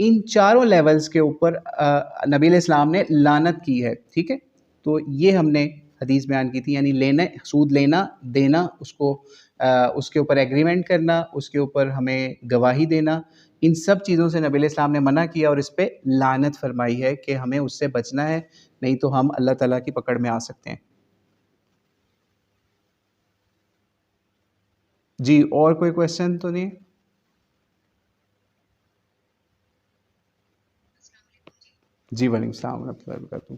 Speaker 1: ان چاروں لیولز کے اوپر نبی علیہ السلام نے لعنت کی ہے، ٹھیک ہے۔ تو یہ ہم نے حدیث بیان کی تھی، یعنی لینا، سود لینا دینا، اس کے اوپر ایگریمنٹ کرنا، اس کے اوپر ہمیں گواہی دینا، ان سب چیزوں سے نبی علیہ السلام نے منع کیا اور اس پہ لعنت فرمائی ہے کہ ہمیں اس سے بچنا ہے، نہیں تو ہم اللہ تعالیٰ کی پکڑ میں آ سکتے ہیں۔ جی اور کوئی کویسچن تو نہیں؟ جی وعلیکم السلام ورحمۃ اللہ وبرکاتہ۔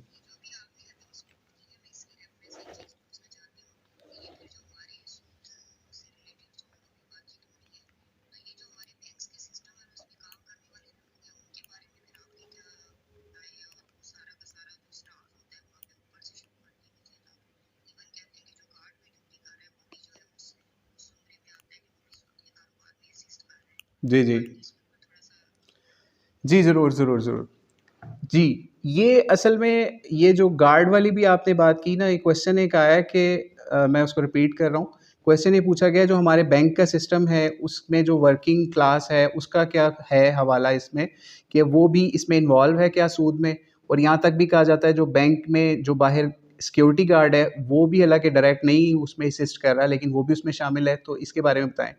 Speaker 1: جی جی جی ضرور ضرور ضرور۔ جی یہ اصل میں یہ جو گارڈ والی بھی آپ نے بات کی نا، ایک کویشچن ایک آیا ہے کہ میں اس کو ریپیٹ کر رہا ہوں۔ کویشچن یہ پوچھا گیا جو ہمارے بینک کا سسٹم ہے اس میں جو ورکنگ کلاس ہے اس کا کیا ہے حوالہ اس میں، کہ وہ بھی اس میں انوالو ہے کیا سود میں؟ اور یہاں تک بھی کہا جاتا ہے جو بینک میں جو باہر سیکیورٹی گارڈ ہے وہ بھی حالانکہ ڈائریکٹ نہیں اس میں اسسٹ کر رہا لیکن وہ بھی اس میں شامل ہے، تو اس کے بارے میں بتائیں۔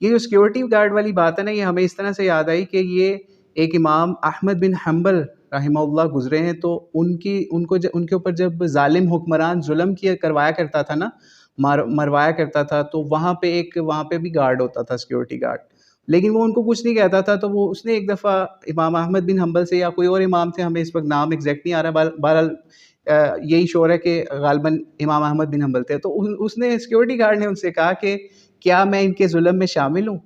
Speaker 1: یہ جو سیکیورٹی گارڈ والی بات ہے نا، یہ ہمیں اس طرح سے یاد آئی کہ یہ ایک امام احمد بن حنبل رحمہ اللہ گزرے ہیں، تو ان کے اوپر جب ظالم حکمران ظلم کیا کروایا کرتا تھا نا، مروایا کرتا تھا، تو وہاں پہ بھی گارڈ ہوتا تھا، سیکیورٹی گارڈ، لیکن وہ ان کو کچھ نہیں کہتا تھا۔ تو وہ اس نے ایک دفعہ امام احمد بن حنبل سے یا کوئی اور امام تھے، ہمیں اس وقت نام ایگزیکٹ نہیں آ رہا، بہرحال یہی شور ہے کہ غالباً امام احمد بن حنبل تھے، تو اس نے سیکیورٹی گارڈ نے ان سے کہا کہ کیا میں ان کے ظلم میں شامل ہوں؟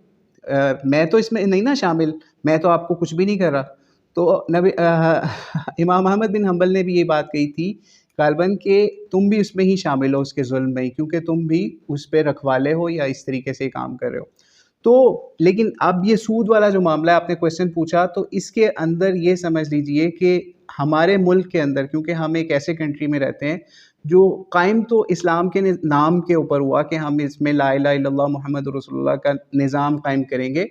Speaker 1: میں تو اس میں نہیں نا شامل، میں تو آپ کو کچھ بھی نہیں کر رہا۔ تو امام احمد بن حنبل نے بھی یہ بات کہی تھی غالباً کہ تم بھی اس میں ہی شامل ہو، اس کے ظلم میں ہی، کیونکہ تم بھی اس پہ رکھوالے ہو یا اس طریقے سے کام کر رہے ہو۔ تو لیکن اب یہ سود والا جو معاملہ ہے، آپ نے کویشچن پوچھا، تو اس کے اندر یہ سمجھ لیجئے کہ ہمارے ملک کے اندر، کیونکہ ہم ایک ایسے کنٹری میں رہتے ہیں جو قائم تو اسلام کے نام کے اوپر ہوا کہ ہم اس میں لا الہ الا اللہ محمد رسول اللہ کا نظام قائم کریں گے،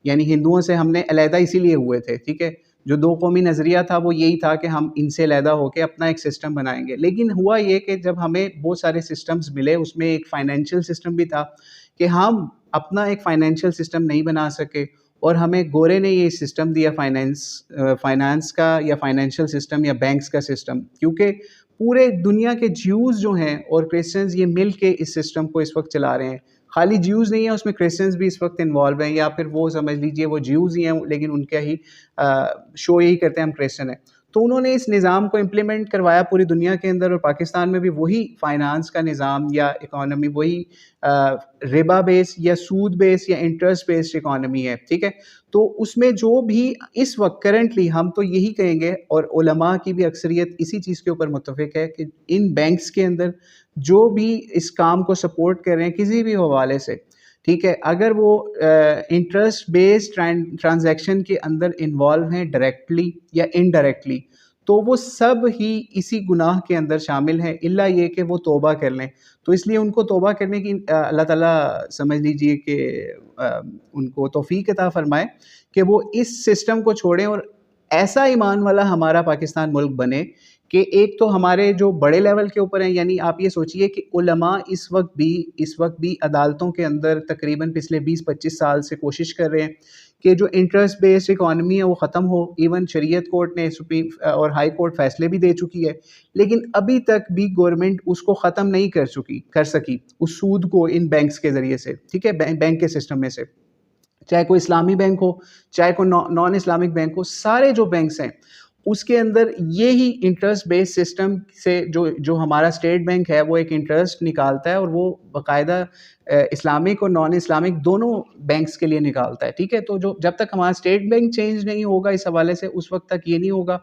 Speaker 1: یعنی ہندوؤں سے ہم نے علیحدہ اسی لیے ہوئے تھے، ٹھیک ہے، جو دو قومی نظریہ تھا وہ یہی تھا کہ ہم ان سے علیحدہ ہو کے اپنا ایک سسٹم بنائیں گے۔ لیکن ہوا یہ کہ جب ہمیں بہت سارے سسٹمز ملے، اس میں ایک فائنینشیل سسٹم بھی تھا کہ ہم اپنا ایک فائنینشیل سسٹم نہیں بنا سکے، اور ہمیں گورے نے یہ سسٹم دیا فائنانس کا یا فائنینشیل سسٹم یا بینکس کا سسٹم، کیونکہ پورے دنیا کے جیوز جو ہیں اور کرسچنز یہ مل کے اس سسٹم کو اس وقت چلا رہے ہیں۔ خالی جیوز نہیں ہیں، اس میں کرسچنز بھی اس وقت انوالو ہیں، یا پھر وہ سمجھ لیجئے وہ جیوز ہی ہیں لیکن ان کا ہی شو یہی کرتے ہیں ہم کرسچن ہیں۔ تو انہوں نے اس نظام کو امپلیمنٹ کروایا پوری دنیا کے اندر، اور پاکستان میں بھی وہی فائنانس کا نظام یا اکانومی وہی ربا بیس یا سود بیس یا انٹرسٹ بیسڈ اکانومی ہے، ٹھیک ہے۔ تو اس میں جو بھی اس وقت کرنٹلی ہم تو یہی کہیں گے، اور علماء کی بھی اکثریت اسی چیز کے اوپر متفق ہے کہ ان بینکس کے اندر جو بھی اس کام کو سپورٹ کر رہے ہیں کسی بھی حوالے سے، ٹھیک ہے، اگر وہ انٹرسٹ بیسڈ ٹرانزیکشن کے اندر انوالو ہیں ڈائریکٹلی یا انڈائریکٹلی، تو وہ سب ہی اسی گناہ کے اندر شامل ہیں، الا یہ کہ وہ توبہ کر لیں۔ تو اس لیے ان کو توبہ کرنے کی اللہ تعالیٰ سمجھ لیجئے کہ ان کو توفیق عطا فرمائے کہ وہ اس سسٹم کو چھوڑیں اور ایسا ایمان والا ہمارا پاکستان ملک بنے کہ ایک تو ہمارے جو بڑے لیول کے اوپر ہیں، یعنی آپ یہ سوچئے کہ علماء اس وقت بھی عدالتوں کے اندر تقریباً پچھلے 20-25 سال سے کوشش کر رہے ہیں کہ جو انٹرسٹ بیسڈ اکانومی ہے وہ ختم ہو۔ ایون شریعت کورٹ نے سپریم اور ہائی کورٹ فیصلے بھی دے چکی ہے، لیکن ابھی تک بھی گورنمنٹ اس کو ختم نہیں کر سکی اس سود کو ان بینکس کے ذریعے سے، ٹھیک ہے، بینک کے سسٹم میں سے، چاہے کوئی اسلامی بینک ہو چاہے کوئی نان اسلامک بینک ہو، سارے جو بینکس ہیں اس کے اندر یہی انٹرسٹ بیس سسٹم سے جو ہمارا اسٹیٹ بینک ہے وہ ایک انٹرسٹ نکالتا ہے، اور وہ باقاعدہ اسلامک اور نان اسلامک دونوں بینکس کے لیے نکالتا ہے، ٹھیک ہے۔ تو جب تک ہمارا اسٹیٹ بینک چینج نہیں ہوگا اس حوالے سے، اس وقت تک یہ نہیں ہوگا۔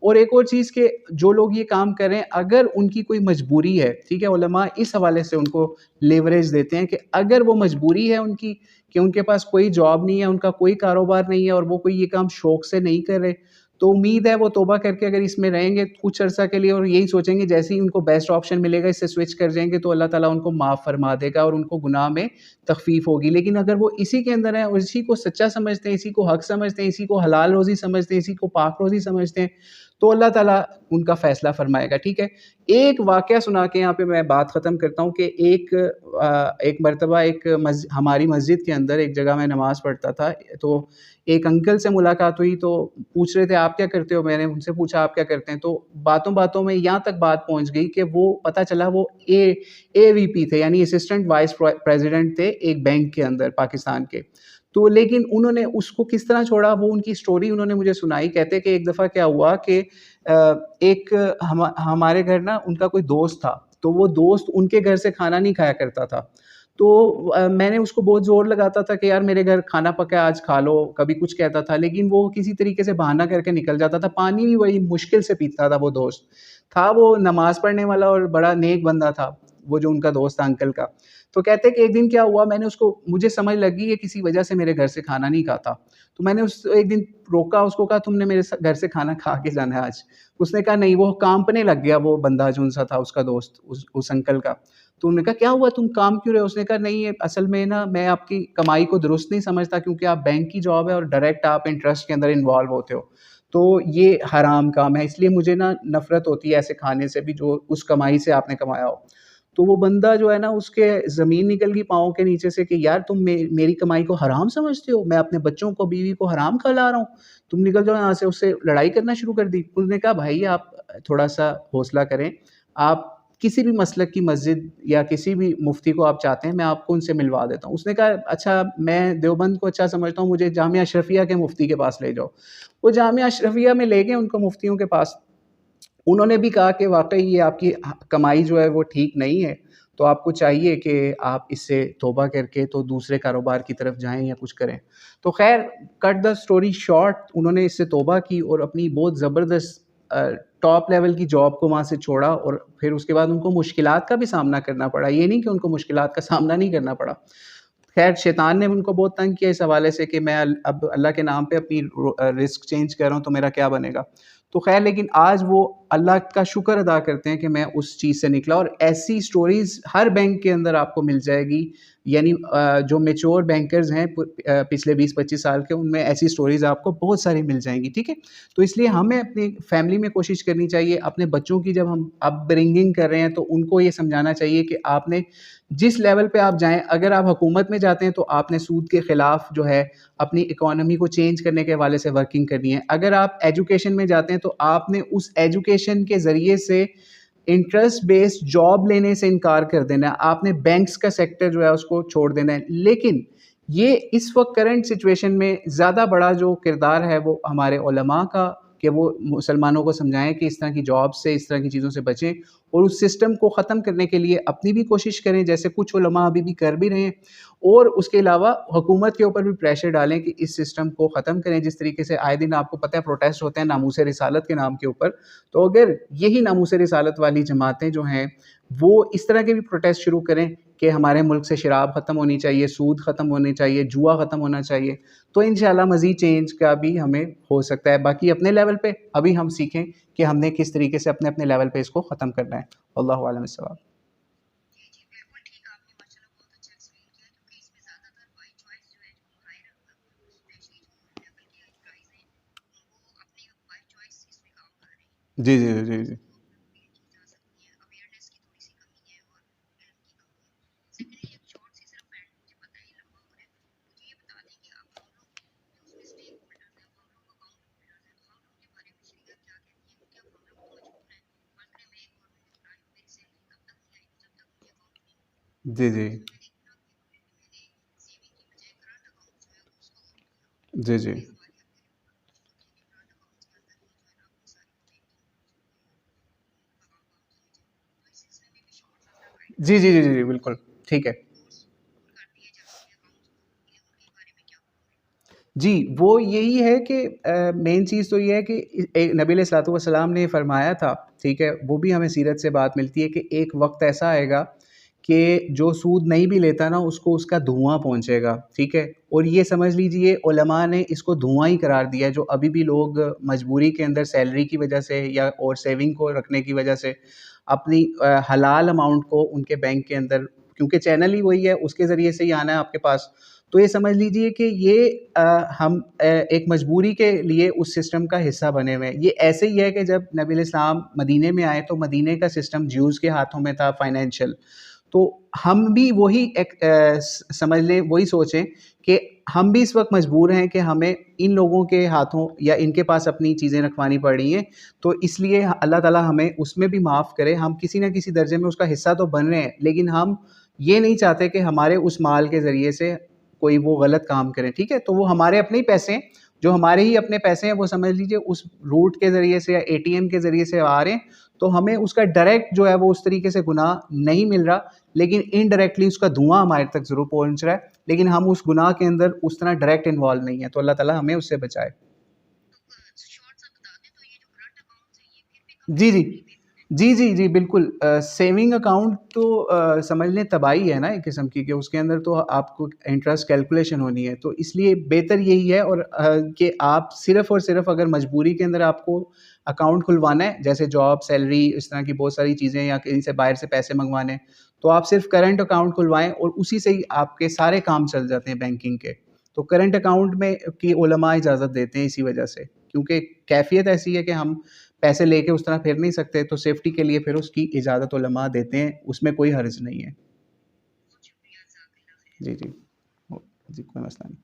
Speaker 1: اور ایک اور چیز کہ جو لوگ یہ کام کر رہے ہیں اگر ان کی کوئی مجبوری ہے، ٹھیک ہے، علماء اس حوالے سے ان کو لیوریج دیتے ہیں کہ اگر وہ مجبوری ہے ان کی کہ ان کے پاس کوئی جاب نہیں ہے، ان کا کوئی کاروبار نہیں ہے، اور وہ کوئی یہ کام شوق سے نہیں کر رہے، تو امید ہے وہ توبہ کر کے اگر اس میں رہیں گے کچھ عرصہ کے لیے اور یہی سوچیں گے جیسے ہی ان کو بیسٹ آپشن ملے گا اس سے سوئچ کر جائیں گے، تو اللہ تعالیٰ ان کو معاف فرما دے گا اور ان کو گناہ میں تخفیف ہوگی۔ لیکن اگر وہ اسی کے اندر ہیں اور اسی کو سچا سمجھتے ہیں، اسی کو حق سمجھتے ہیں، اسی کو حلال روزی سمجھتے ہیں، اسی کو پاک روزی سمجھتے ہیں، تو اللہ تعالیٰ ان کا فیصلہ فرمائے گا. ٹھیک ہے, ایک واقعہ سنا کے یہاں پہ میں بات ختم کرتا ہوں کہ ایک مرتبہ ہماری مسجد کے اندر ایک جگہ میں نماز پڑھتا تھا, تو ایک انکل سے ملاقات ہوئی, تو پوچھ رہے تھے آپ کیا کرتے ہو. میں نے ان سے پوچھا آپ کیا کرتے ہیں, تو باتوں باتوں میں یہاں تک بات پہنچ گئی کہ وہ پتہ چلا وہ اے وی پی تھے, یعنی اسسٹنٹ وائس پریزیڈنٹ تھے ایک بینک کے اندر پاکستان کے. تو لیکن انہوں نے اس کو کس طرح چھوڑا, وہ ان کی سٹوری انہوں نے مجھے سنائی. کہتے کہ ایک دفعہ کیا ہوا کہ ایک ہمارے گھر نا ان کا کوئی دوست تھا, تو وہ دوست ان کے گھر سے کھانا نہیں کھایا کرتا تھا. تو میں نے اس کو بہت زور لگاتا تھا کہ یار میرے گھر کھانا پکا آج کھا لو, کبھی کچھ کہتا تھا, لیکن وہ کسی طریقے سے بہانہ کر کے نکل جاتا تھا. پانی بھی بڑی مشکل سے پیتا تھا. وہ دوست تھا, وہ نماز پڑھنے والا اور بڑا نیک بندہ تھا, وہ جو ان کا دوست تھا انکل کا. تو کہتے کہ ایک دن کیا ہوا, مجھے سمجھ لگی کہ کسی وجہ سے میرے گھر سے کھانا نہیں کھاتا. تو میں نے ایک دن روکا اس کو, کہا تم نے میرے گھر سے کھانا کھا کے جانا ہے آج. اس نے کہا نہیں. وہ کانپنے لگ گیا, وہ بندہ جو ان سا تھا اس کا دوست, اس انکل کا. تو انہوں نے کہا کیا ہوا, تم کام کیوں رہے ہو. اس نے کہا نہیں, اصل میں نا میں آپ کی کمائی کو درست نہیں سمجھتا, کیونکہ آپ بینک کی جاب ہے اور ڈائریکٹ آپ انٹرسٹ کے اندر انوالو ہوتے ہو, تو یہ حرام کام ہے, اس لیے مجھے نا نفرت ہوتی ہے ایسے کھانے سے بھی جو اس کمائی سے آپ نے کمایا ہو. تو وہ بندہ جو ہے نا, اس کے زمین نکل گئی پاؤں کے نیچے سے کہ یار تم میری کمائی کو حرام سمجھتے ہو, میں اپنے بچوں کو بیوی کو حرام کھلا رہا ہوں, تم نکل جاؤ یہاں سے. اس سے لڑائی کرنا شروع کر دی. اس نے کہا بھائی آپ تھوڑا سا حوصلہ کریں, آپ کسی بھی مسلک کی مسجد یا کسی بھی مفتی کو آپ چاہتے ہیں, میں آپ کو ان سے ملوا دیتا ہوں. اس نے کہا اچھا, میں دیوبند کو اچھا سمجھتا ہوں, مجھے جامعہ اشرفیہ کے مفتی کے پاس لے جاؤ. وہ جامعہ اشرفیہ میں لے گئے ان کو مفتیوں کے پاس. انہوں نے بھی کہا کہ واقعی یہ آپ کی کمائی جو ہے وہ ٹھیک نہیں ہے, تو آپ کو چاہیے کہ آپ اس سے توبہ کر کے تو دوسرے کاروبار کی طرف جائیں یا کچھ کریں. تو خیر کٹ دا سٹوری شارٹ, انہوں نے اس سے توبہ کی اور اپنی بہت زبردست ٹاپ لیول کی جاب کو وہاں سے چھوڑا, اور پھر اس کے بعد ان کو مشکلات کا بھی سامنا کرنا پڑا. یہ نہیں کہ ان کو مشکلات کا سامنا نہیں کرنا پڑا. خیر شیطان نے ان کو بہت تنگ کیا اس حوالے سے کہ میں اب اللہ کے نام پہ اپنی رزق چینج کر رہا ہوں, تو میرا کیا بنے گا. تو خیر لیکن آج وہ اللہ کا شکر ادا کرتے ہیں کہ میں اس چیز سے نکلا. اور ایسی سٹوریز ہر بینک کے اندر آپ کو مل جائے گی, یعنی جو میچور بینکرز ہیں پچھلے 20-25 سال کے, ان میں ایسی سٹوریز آپ کو بہت ساری مل جائیں گی. ٹھیک ہے, تو اس لیے ہمیں اپنی فیملی میں کوشش کرنی چاہیے, اپنے بچوں کی جب ہم اپ برنگنگ کر رہے ہیں تو ان کو یہ سمجھانا چاہیے کہ آپ نے جس لیول پہ آپ جائیں, اگر آپ حکومت میں جاتے ہیں تو آپ نے سود کے خلاف جو ہے اپنی اکانومی کو چینج کرنے کے حوالے سے ورکنگ کرنی ہے. اگر آپ ایجوکیشن میں جاتے ہیں تو آپ نے اس ایجوکیشن کے ذریعے سے انٹرسٹ بیسڈ جاب لینے سے انکار کر دینا ہے, آپ نے بینکس کا سیکٹر جو ہے اس کو چھوڑ دینا ہے. لیکن یہ اس وقت کرنٹ سچویشن میں زیادہ بڑا جو کردار ہے وہ ہمارے علماء کا, کہ وہ مسلمانوں کو سمجھائیں کہ اس طرح کی جاب سے, اس طرح کی چیزوں سے بچیں, اور اس سسٹم کو ختم کرنے کے لیے اپنی بھی کوشش کریں, جیسے کچھ علماء ابھی بھی کر بھی رہے ہیں, اور اس کے علاوہ حکومت کے اوپر بھی پریشر ڈالیں کہ اس سسٹم کو ختم کریں. جس طریقے سے آئے دن آپ کو پتہ ہے پروٹیسٹ ہوتے ہیں ناموس رسالت کے نام کے اوپر, تو اگر یہی ناموس رسالت والی جماعتیں جو ہیں وہ اس طرح کے بھی پروٹیسٹ شروع کریں کہ ہمارے ملک سے شراب ختم ہونی چاہیے, سود ختم ہونی چاہیے, جوا ختم ہونا چاہیے, تو انشاءاللہ مزید چینج کا بھی ہمیں ہو سکتا ہے. باقی اپنے لیول پہ ابھی ہم سیکھیں کہ ہم نے کس طریقے سے اپنے لیول پہ اس کو ختم کرنا ہے. اللہ عالم الصواب. جی جی جی جی جی جی جی جی جی جی جی جی بالکل ٹھیک ہے. جی وہ یہی ہے کہ مین چیز تو یہ ہے کہ نبی علیہ الصلوۃ والسلام نے فرمایا تھا, ٹھیک ہے, وہ بھی ہمیں سیرت سے بات ملتی ہے کہ ایک وقت ایسا آئے گا کہ جو سود نہیں بھی لیتا نا اس کو اس کا دھواں پہنچے گا. ٹھیک ہے, اور یہ سمجھ لیجئے علماء نے اس کو دھواں ہی قرار دیا ہے, جو ابھی بھی لوگ مجبوری کے اندر سیلری کی وجہ سے یا اور سیونگ کو رکھنے کی وجہ سے اپنی حلال اماؤنٹ کو ان کے بینک کے اندر, کیونکہ چینل ہی وہی ہے, اس کے ذریعے سے ہی آنا ہے آپ کے پاس, تو یہ سمجھ لیجئے کہ یہ ہم ایک مجبوری کے لیے اس سسٹم کا حصہ بنے ہوئے ہیں. یہ ایسے ہی ہے کہ جب نبی علیہ السلام مدینے میں آئے تو مدینے کا سسٹم جیوز کے ہاتھوں میں تھا فائنینشیل. تو ہم بھی وہی سمجھ لیں وہی سوچیں کہ ہم بھی اس وقت مجبور ہیں کہ ہمیں ان لوگوں کے ہاتھوں یا ان کے پاس اپنی چیزیں رکھوانی پڑ رہی ہیں. تو اس لیے اللہ تعالیٰ ہمیں اس میں بھی معاف کرے. ہم کسی نہ کسی درجے میں اس کا حصہ تو بن رہے ہیں, لیکن ہم یہ نہیں چاہتے کہ ہمارے اس مال کے ذریعے سے کوئی وہ غلط کام کریں. ٹھیک ہے, تو وہ ہمارے اپنے ہی پیسے ہیں, جو ہمارے ہی اپنے پیسے ہیں, وہ سمجھ لیجیے اس روٹ کے ذریعے سے یا اے ٹی ایم کے ذریعے سے آ رہے ہیں, تو ہمیں اس کا ڈائریکٹ جو ہے وہ اس طریقے سے گناہ نہیں مل رہا, لیکن انڈائریکٹلی اس کا دھواں ہمارے تک ضرور پہنچ رہا ہے, لیکن ہم اس گناہ کے اندر اس طرح ڈائریکٹ انوالو نہیں ہیں. تو اللہ تعالیٰ ہمیں اس سے بچائے. جی جی جی جی جی بالکل. سیونگ اکاؤنٹ تو سمجھ لیں تباہی ہے نا ایک قسم کی, کہ اس کے اندر تو آپ کو انٹرسٹ کیلکولیشن ہونی ہے. تو اس لیے بہتر یہی ہے اور کہ آپ صرف اور صرف اگر مجبوری کے اندر آپ کو اکاؤنٹ کھلوانا ہے, جیسے جاب, سیلری, اس طرح کی بہت ساری چیزیں, یا کہیں سے باہر سے پیسے منگوانے ہیں, تو آپ صرف کرنٹ اکاؤنٹ کھلوائیں اور اسی سے ہی آپ کے سارے کام چل جاتے ہیں بینکنگ کے. تو کرنٹ اکاؤنٹ میں کی علماء اجازت دیتے ہیں اسی وجہ سے, کیونکہ کیفیت ایسی ہے کہ ہم پیسے لے کے اس طرح پھر نہیں سکتے, تو سیفٹی کے لیے پھر اس کی اجازت علماء دیتے ہیں, اس میں کوئی حرج نہیں ہے. جی جی جی, کوئی مسئلہ نہیں.